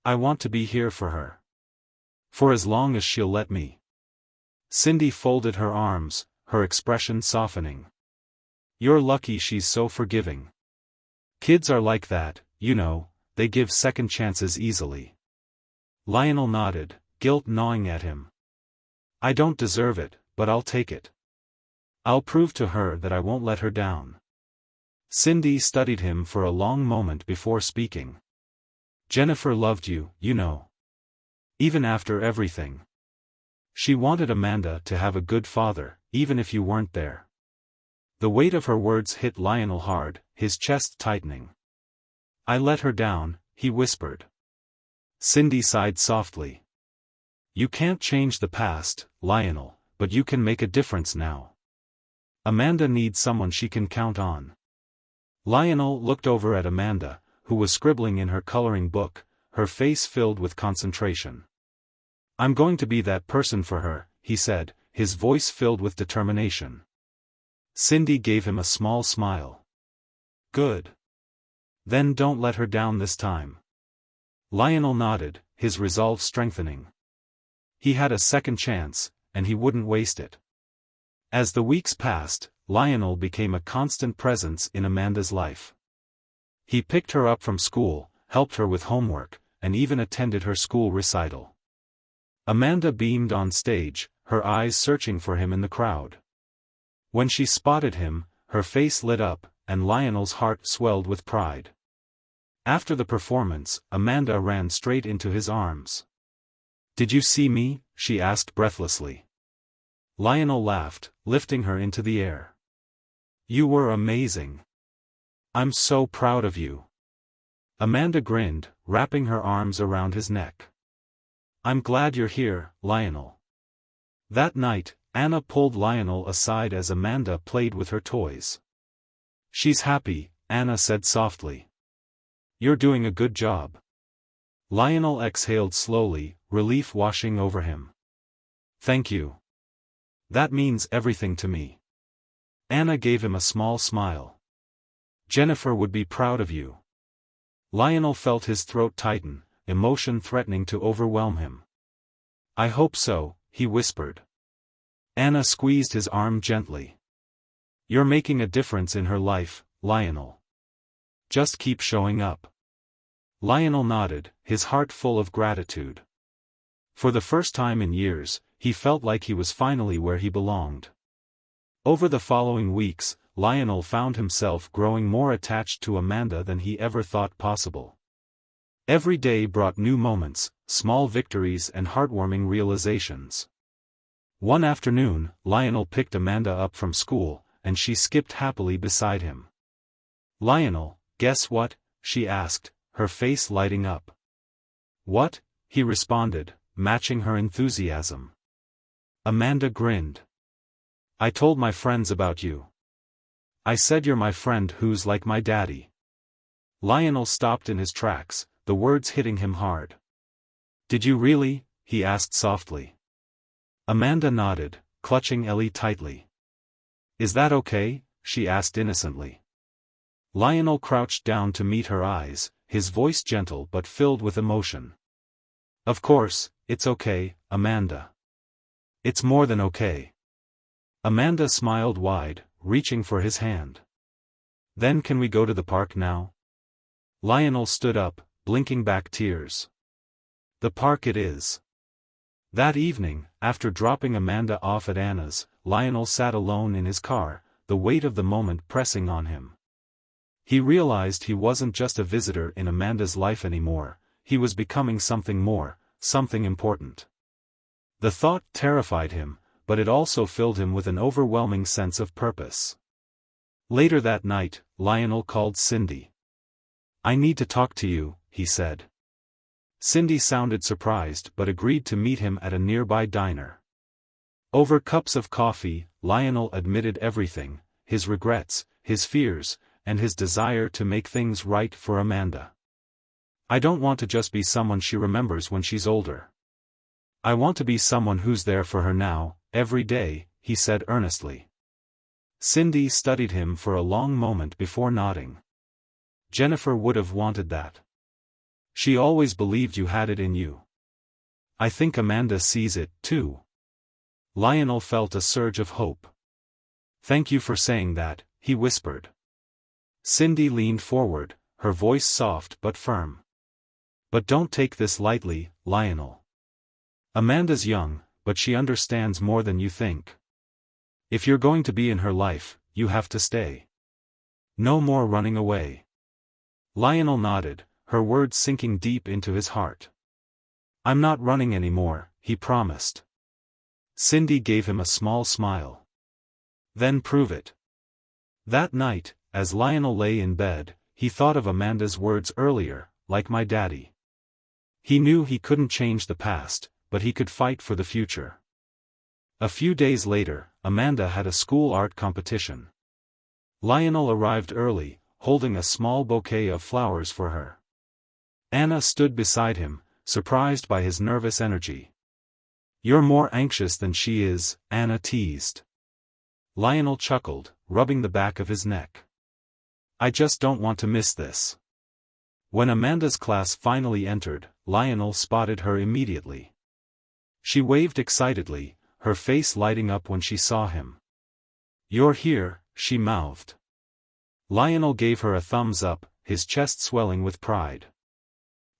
Speaker 1: "I want to be here for her. For as long as she'll let me." Cindy folded her arms, her expression softening. "You're lucky she's so forgiving. Kids are like that, you know, they give second chances easily." Lionel nodded, guilt gnawing at him. "I don't deserve it, but I'll take it. I'll prove to her that I won't let her down." Cindy studied him for a long moment before speaking. "Jennifer loved you, you know. Even after everything. She wanted Amanda to have a good father, even if you weren't there. The weight of her words hit Lionel hard, his chest tightening. I let her down, he whispered. Cindy sighed softly. You can't change the past, Lionel, but you can make a difference now. Amanda needs someone she can count on. Lionel looked over at Amanda, who was scribbling in her coloring book, her face filled with concentration. I'm going to be that person for her, he said, his voice filled with determination. Cindy gave him a small smile. Good. Then don't let her down this time. Lionel nodded, his resolve strengthening. He had a second chance, and he wouldn't waste it. As the weeks passed, Lionel became a constant presence in Amanda's life. He picked her up from school, helped her with homework, and even attended her school recital. Amanda beamed on stage, her eyes searching for him in the crowd. When she spotted him, her face lit up, and Lionel's heart swelled with pride. After the performance, Amanda ran straight into his arms. Did you see me? She asked breathlessly. Lionel laughed, lifting her into the air. You were amazing. I'm so proud of you. Amanda grinned, wrapping her arms around his neck. I'm glad you're here, Lionel. That night, Anna pulled Lionel aside as Amanda played with her toys. She's happy, Anna said softly. You're doing a good job. Lionel exhaled slowly, relief washing over him. Thank you. That means everything to me. Anna gave him a small smile. Jennifer would be proud of you. Lionel felt his throat tighten, emotion threatening to overwhelm him. I hope so, he whispered. Anna squeezed his arm gently. You're making a difference in her life, Lionel. Just keep showing up. Lionel nodded, his heart full of gratitude. For the first time in years, he felt like he was finally where he belonged. Over the following weeks, Lionel found himself growing more attached to Amanda than he ever thought possible. Every day brought new moments, small victories and heartwarming realizations. One afternoon, Lionel picked Amanda up from school, and she skipped happily beside him. Lionel, guess what? She asked, her face lighting up. What? He responded, matching her enthusiasm. Amanda grinned. I told my friends about you. I said you're my friend who's like my daddy. Lionel stopped in his tracks, the words hitting him hard. Did you really? He asked softly. Amanda nodded, clutching Ellie tightly. Is that okay? She asked innocently. Lionel crouched down to meet her eyes, his voice gentle but filled with emotion. Of course, it's okay, Amanda. It's more than okay. Amanda smiled wide, reaching for his hand. Then can we go to the park now? Lionel stood up, blinking back tears. The park it is. That evening, after dropping Amanda off at Anna's, Lionel sat alone in his car, the weight of the moment pressing on him. He realized he wasn't just a visitor in Amanda's life anymore, he was becoming something more, something important. The thought terrified him, but it also filled him with an overwhelming sense of purpose. Later that night, Lionel called Cindy. I need to talk to you, he said. Cindy sounded surprised but agreed to meet him at a nearby diner. Over cups of coffee, Lionel admitted everything, his regrets, his fears, and his desire to make things right for Amanda. I don't want to just be someone she remembers when she's older. I want to be someone who's there for her now, every day, he said earnestly. Cindy studied him for a long moment before nodding. Jennifer would have wanted that. She always believed you had it in you. I think Amanda sees it, too. Lionel felt a surge of hope. Thank you for saying that, he whispered. Cindy leaned forward, her voice soft but firm. But don't take this lightly, Lionel. Amanda's young, but she understands more than you think. If you're going to be in her life, you have to stay. No more running away. Lionel nodded, her words sinking deep into his heart. I'm not running anymore, he promised. Cindy gave him a small smile. Then prove it. That night, as Lionel lay in bed, he thought of Amanda's words earlier, like my daddy. He knew he couldn't change the past, but he could fight for the future. A few days later, Amanda had a school art competition. Lionel arrived early, holding a small bouquet of flowers for her. Anna stood beside him, surprised by his nervous energy. "You're more anxious than she is," Anna teased. Lionel chuckled, rubbing the back of his neck. "I just don't want to miss this." When Amanda's class finally entered, Lionel spotted her immediately. She waved excitedly, her face lighting up when she saw him. "You're here," she mouthed. Lionel gave her a thumbs up, his chest swelling with pride.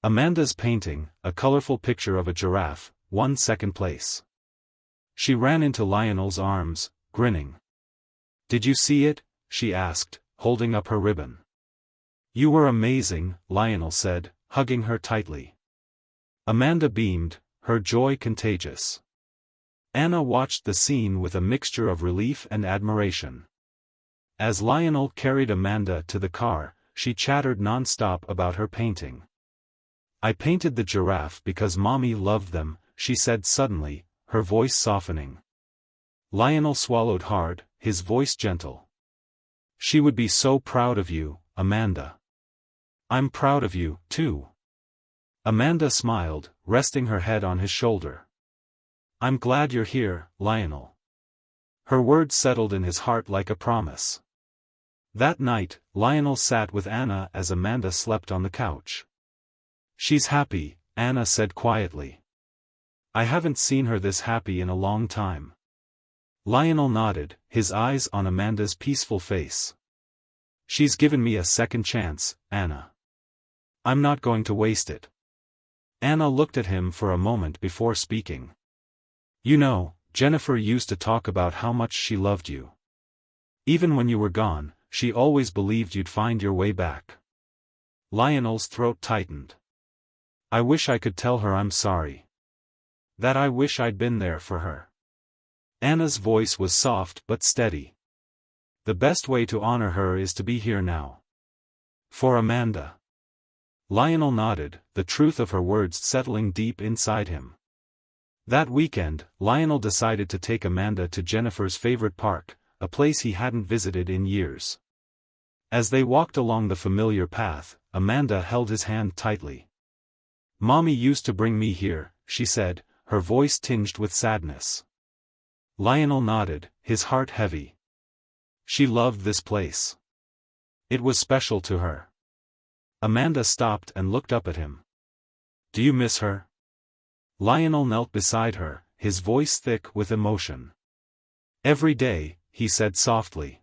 Speaker 1: Amanda's painting, a colorful picture of a giraffe, won second place. She ran into Lionel's arms, grinning. "Did you see it?" she asked, holding up her ribbon. "You were amazing," Lionel said, hugging her tightly. Amanda beamed, her joy contagious. Anna watched the scene with a mixture of relief and admiration. As Lionel carried Amanda to the car, she chattered non-stop about her painting. "I painted the giraffe because Mommy loved them," she said suddenly, her voice softening. Lionel swallowed hard, his voice gentle. "She would be so proud of you, Amanda." "I'm proud of you, too." Amanda smiled, resting her head on his shoulder. "I'm glad you're here, Lionel." Her words settled in his heart like a promise. That night, Lionel sat with Anna as Amanda slept on the couch. "She's happy," Anna said quietly. "I haven't seen her this happy in a long time." Lionel nodded, his eyes on Amanda's peaceful face. "She's given me a second chance, Anna. I'm not going to waste it." Anna looked at him for a moment before speaking. "You know, Jennifer used to talk about how much she loved you. Even when you were gone, she always believed you'd find your way back." Lionel's throat tightened. "I wish I could tell her I'm sorry. That I wish I'd been there for her." Anna's voice was soft but steady. "The best way to honor her is to be here now. For Amanda." Lionel nodded, the truth of her words settling deep inside him. That weekend, Lionel decided to take Amanda to Jennifer's favorite park, a place he hadn't visited in years. As they walked along the familiar path, Amanda held his hand tightly. "Mommy used to bring me here," she said, her voice tinged with sadness. Lionel nodded, his heart heavy. She loved this place. It was special to her. Amanda stopped and looked up at him. "Do you miss her?" Lionel knelt beside her, his voice thick with emotion. "Every day," he said softly.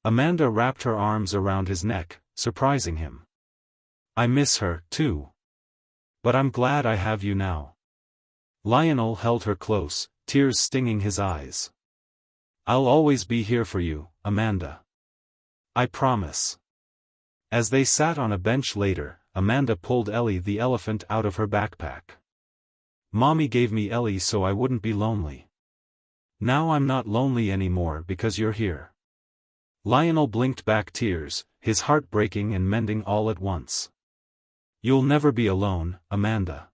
Speaker 1: Amanda wrapped her arms around his neck, surprising him. "I miss her, too. But I'm glad I have you now." Lionel held her close, tears stinging his eyes. "I'll always be here for you, Amanda. I promise." As they sat on a bench later, Amanda pulled Ellie the elephant out of her backpack. "Mommy gave me Ellie so I wouldn't be lonely. Now I'm not lonely anymore because you're here." Lionel blinked back tears, his heart breaking and mending all at once. "You'll never be alone, Amanda.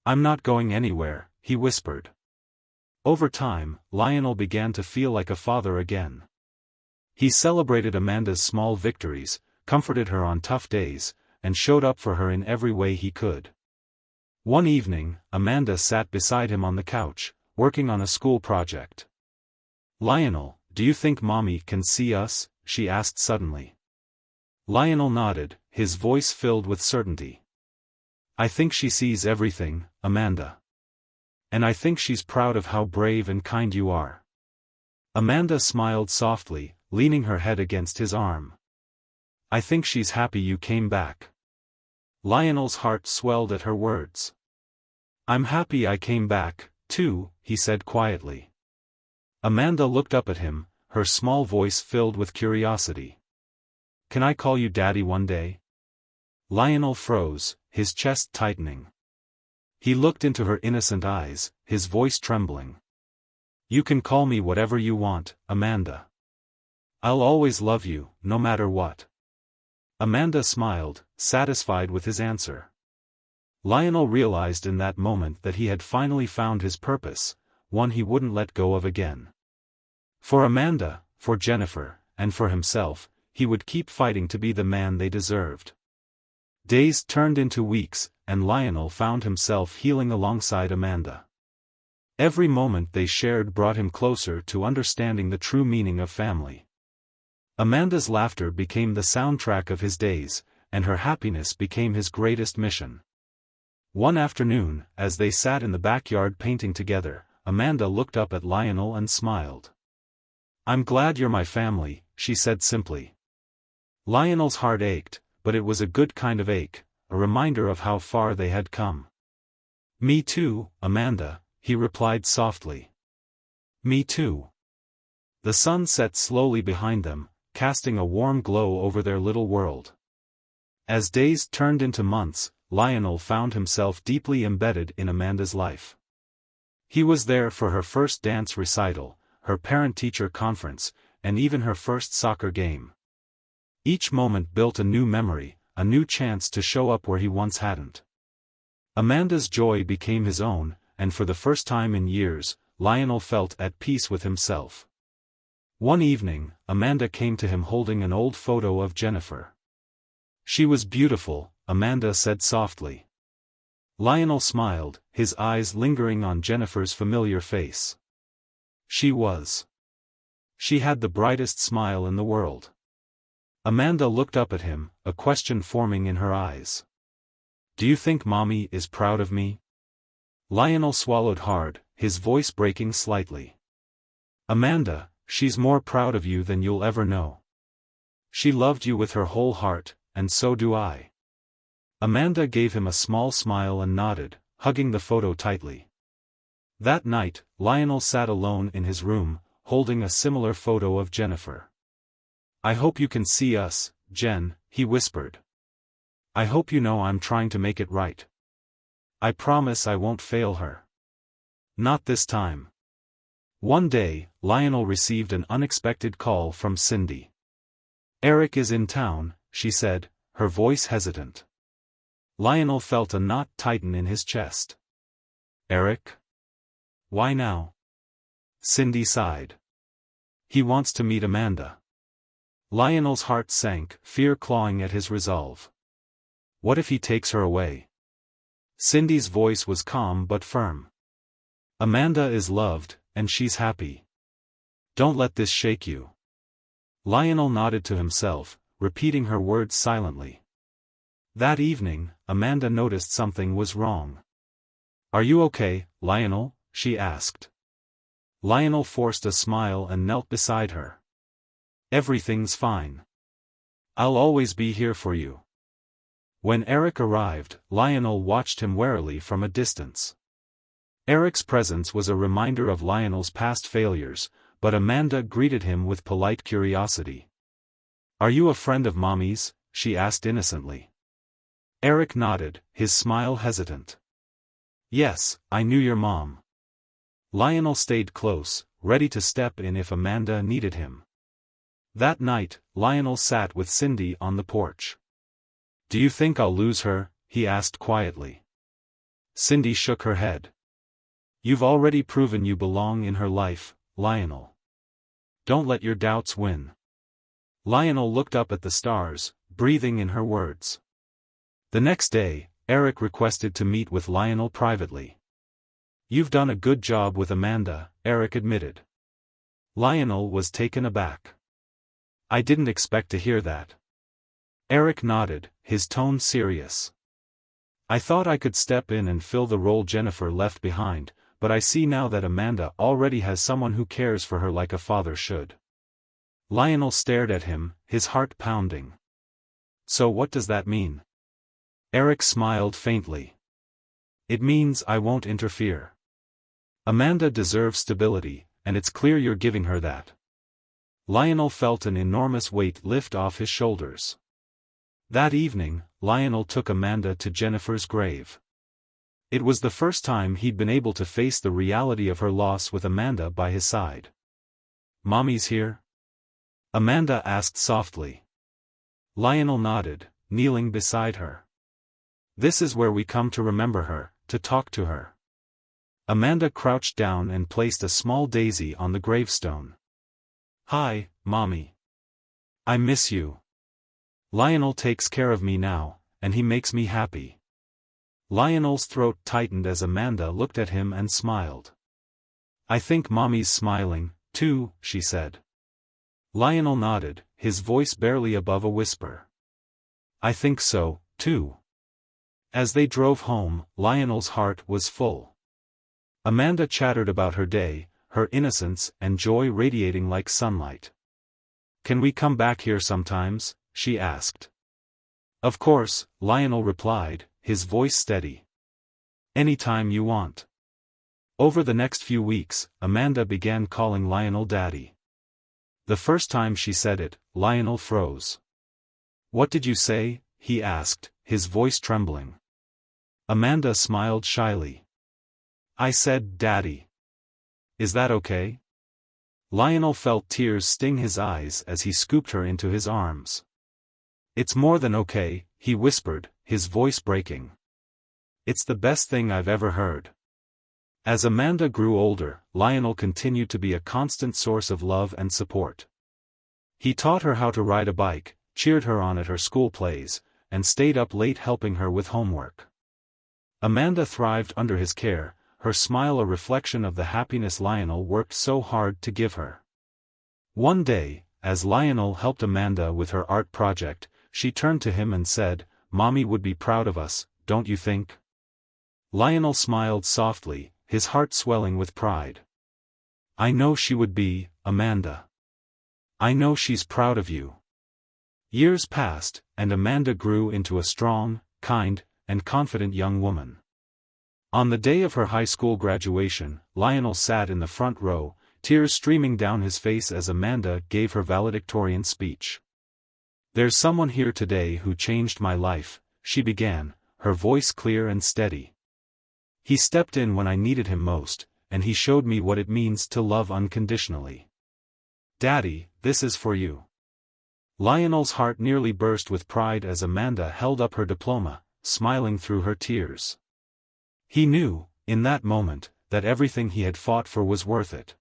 Speaker 1: I'm not going anywhere," he whispered. Over time, Lionel began to feel like a father again. He celebrated Amanda's small victories, comforted her on tough days, and showed up for her in every way he could. One evening, Amanda sat beside him on the couch, working on a school project. "Lionel, do you think Mommy can see us?" she asked suddenly. Lionel nodded, his voice filled with certainty. "I think she sees everything, Amanda. And I think she's proud of how brave and kind you are." Amanda smiled softly, leaning her head against his arm. "I think she's happy you came back." Lionel's heart swelled at her words. "I'm happy I came back, too," he said quietly. Amanda looked up at him, her small voice filled with curiosity. "Can I call you Daddy one day?" Lionel froze, his chest tightening. He looked into her innocent eyes, his voice trembling. You can call me whatever you want, Amanda. I'll always love you, no matter what. Amanda smiled, satisfied with his answer. Lionel realized in that moment that he had finally found his purpose, one he wouldn't let go of again. For Amanda, for Jennifer, and for himself, he would keep fighting to be the man they deserved. Days turned into weeks, and Lionel found himself healing alongside Amanda. Every moment they shared brought him closer to understanding the true meaning of family. Amanda's laughter became the soundtrack of his days, and her happiness became his greatest mission. One afternoon, as they sat in the backyard painting together, Amanda looked up at Lionel and smiled. "I'm glad you're my family," she said simply. Lionel's heart ached, but it was a good kind of ache, a reminder of how far they had come. "Me too, Amanda," he replied softly. "Me too." The sun set slowly behind them, casting a warm glow over their little world. As days turned into months, Lionel found himself deeply embedded in Amanda's life. He was there for her first dance recital, her parent-teacher conference, and even her first soccer game. Each moment built a new memory, a new chance to show up where he once hadn't. Amanda's joy became his own, and for the first time in years, Lionel felt at peace with himself. One evening, Amanda came to him holding an old photo of Jennifer. "She was beautiful," Amanda said softly. Lionel smiled, his eyes lingering on Jennifer's familiar face. She was. She had the brightest smile in the world. Amanda looked up at him, a question forming in her eyes. "Do you think Mommy is proud of me?" Lionel swallowed hard, his voice breaking slightly. "Amanda, she's more proud of you than you'll ever know. She loved you with her whole heart, and so do I." Amanda gave him a small smile and nodded, hugging the photo tightly. That night, Lionel sat alone in his room, holding a similar photo of Jennifer. "I hope you can see us, Jen," he whispered. "I hope you know I'm trying to make it right. I promise I won't fail her. Not this time." One day, Lionel received an unexpected call from Cindy. "Eric is in town," she said, her voice hesitant. Lionel felt a knot tighten in his chest. "Eric? Why now?" Cindy sighed. "He wants to meet Amanda." Lionel's heart sank, fear clawing at his resolve. "What if he takes her away?" Cindy's voice was calm but firm. "Amanda is loved, and she's happy. Don't let this shake you." Lionel nodded to himself, repeating her words silently. That evening, Amanda noticed something was wrong. "Are you okay, Lionel?" she asked. Lionel forced a smile and knelt beside her. "Everything's fine. I'll always be here for you." When Eric arrived, Lionel watched him warily from a distance. Eric's presence was a reminder of Lionel's past failures, but Amanda greeted him with polite curiosity. "Are you a friend of Mommy's?" she asked innocently. Eric nodded, his smile hesitant. "Yes, I knew your mom." Lionel stayed close, ready to step in if Amanda needed him. That night, Lionel sat with Cindy on the porch. "Do you think I'll lose her?" he asked quietly. Cindy shook her head. "You've already proven you belong in her life, Lionel. Don't let your doubts win." Lionel looked up at the stars, breathing in her words. The next day, Eric requested to meet with Lionel privately. "You've done a good job with Amanda," Eric admitted. Lionel was taken aback. "I didn't expect to hear that." Eric nodded, his tone serious. "I thought I could step in and fill the role Jennifer left behind, but I see now that Amanda already has someone who cares for her like a father should." Lionel stared at him, his heart pounding. "So what does that mean?" Eric smiled faintly. "It means I won't interfere. Amanda deserves stability, and it's clear you're giving her that." Lionel felt an enormous weight lift off his shoulders. That evening, Lionel took Amanda to Jennifer's grave. It was the first time he'd been able to face the reality of her loss with Amanda by his side. "Mommy's here?" Amanda asked softly. Lionel nodded, kneeling beside her. "This is where we come to remember her, to talk to her." Amanda crouched down and placed a small daisy on the gravestone. "Hi, Mommy. I miss you. Lionel takes care of me now, and he makes me happy." Lionel's throat tightened as Amanda looked at him and smiled. "I think Mommy's smiling, too," she said. Lionel nodded, his voice barely above a whisper. "I think so, too." As they drove home, Lionel's heart was full. Amanda chattered about her day, her innocence and joy radiating like sunlight. "Can we come back here sometimes?" she asked. "Of course," Lionel replied, his voice steady. "Anytime you want." Over the next few weeks, Amanda began calling Lionel Daddy. The first time she said it, Lionel froze. "What did you say?" he asked, his voice trembling. Amanda smiled shyly. "I said Daddy. Is that okay?" Lionel felt tears sting his eyes as he scooped her into his arms. "It's more than okay," he whispered, his voice breaking. "It's the best thing I've ever heard." As Amanda grew older, Lionel continued to be a constant source of love and support. He taught her how to ride a bike, cheered her on at her school plays, and stayed up late helping her with homework. Amanda thrived under his care, her smile a reflection of the happiness Lionel worked so hard to give her. One day, as Lionel helped Amanda with her art project, she turned to him and said, "Mommy would be proud of us, don't you think?" Lionel smiled softly, his heart swelling with pride. "I know she would be, Amanda. I know she's proud of you." Years passed, and Amanda grew into a strong, kind, and confident young woman. On the day of her high school graduation, Lionel sat in the front row, tears streaming down his face as Amanda gave her valedictorian speech. "There's someone here today who changed my life," she began, her voice clear and steady. "He stepped in when I needed him most, and he showed me what it means to love unconditionally. Daddy, this is for you." Lionel's heart nearly burst with pride as Amanda held up her diploma, smiling through her tears. He knew, in that moment, that everything he had fought for was worth it.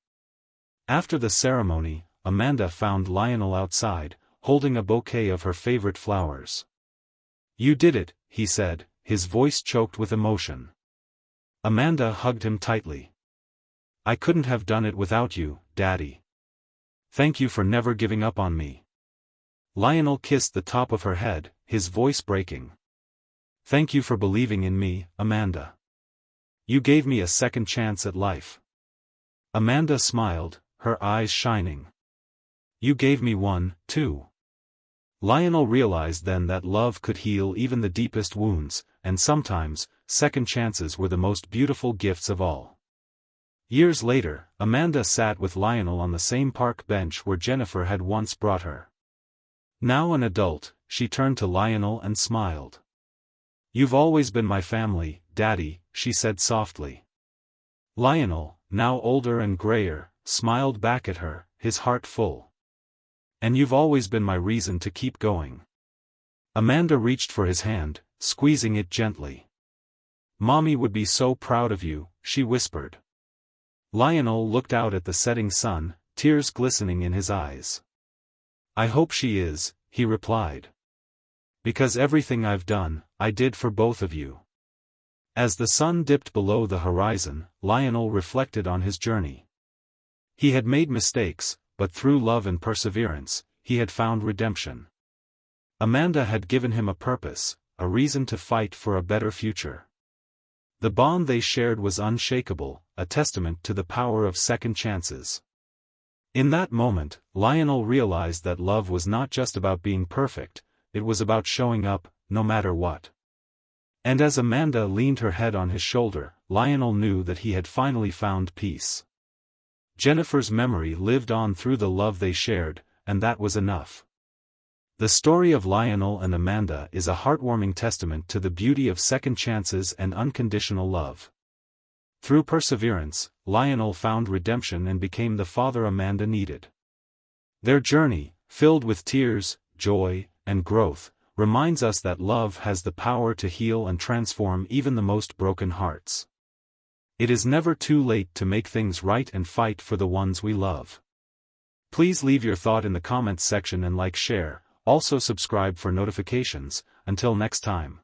Speaker 1: After the ceremony, Amanda found Lionel outside, holding a bouquet of her favorite flowers. "You did it," he said, his voice choked with emotion. Amanda hugged him tightly. "I couldn't have done it without you, Daddy. Thank you for never giving up on me." Lionel kissed the top of her head, his voice breaking. "Thank you for believing in me, Amanda. You gave me a second chance at life." Amanda smiled, her eyes shining. "You gave me one, too." Lionel realized then that love could heal even the deepest wounds, and sometimes, second chances were the most beautiful gifts of all. Years later, Amanda sat with Lionel on the same park bench where Jennifer had once brought her. Now an adult, she turned to Lionel and smiled. "You've always been my family, Daddy," she said softly. Lionel, now older and grayer, smiled back at her, his heart full. "And you've always been my reason to keep going." Amanda reached for his hand, squeezing it gently. "Mommy would be so proud of you," she whispered. Lionel looked out at the setting sun, tears glistening in his eyes. "I hope she is," he replied. "Because everything I've done, I did for both of you." As the sun dipped below the horizon, Lionel reflected on his journey. He had made mistakes, but through love and perseverance, he had found redemption. Amanda had given him a purpose, a reason to fight for a better future. The bond they shared was unshakable, a testament to the power of second chances. In that moment, Lionel realized that love was not just about being perfect, it was about showing up, no matter what. And as Amanda leaned her head on his shoulder, Lionel knew that he had finally found peace. Jennifer's memory lived on through the love they shared, and that was enough. The story of Lionel and Amanda is a heartwarming testament to the beauty of second chances and unconditional love. Through perseverance, Lionel found redemption and became the father Amanda needed. Their journey, filled with tears, joy, and growth, reminds us that love has the power to heal and transform even the most broken hearts. It is never too late to make things right and fight for the ones we love. Please leave your thought in the comments section and share, also subscribe for notifications. Until next time.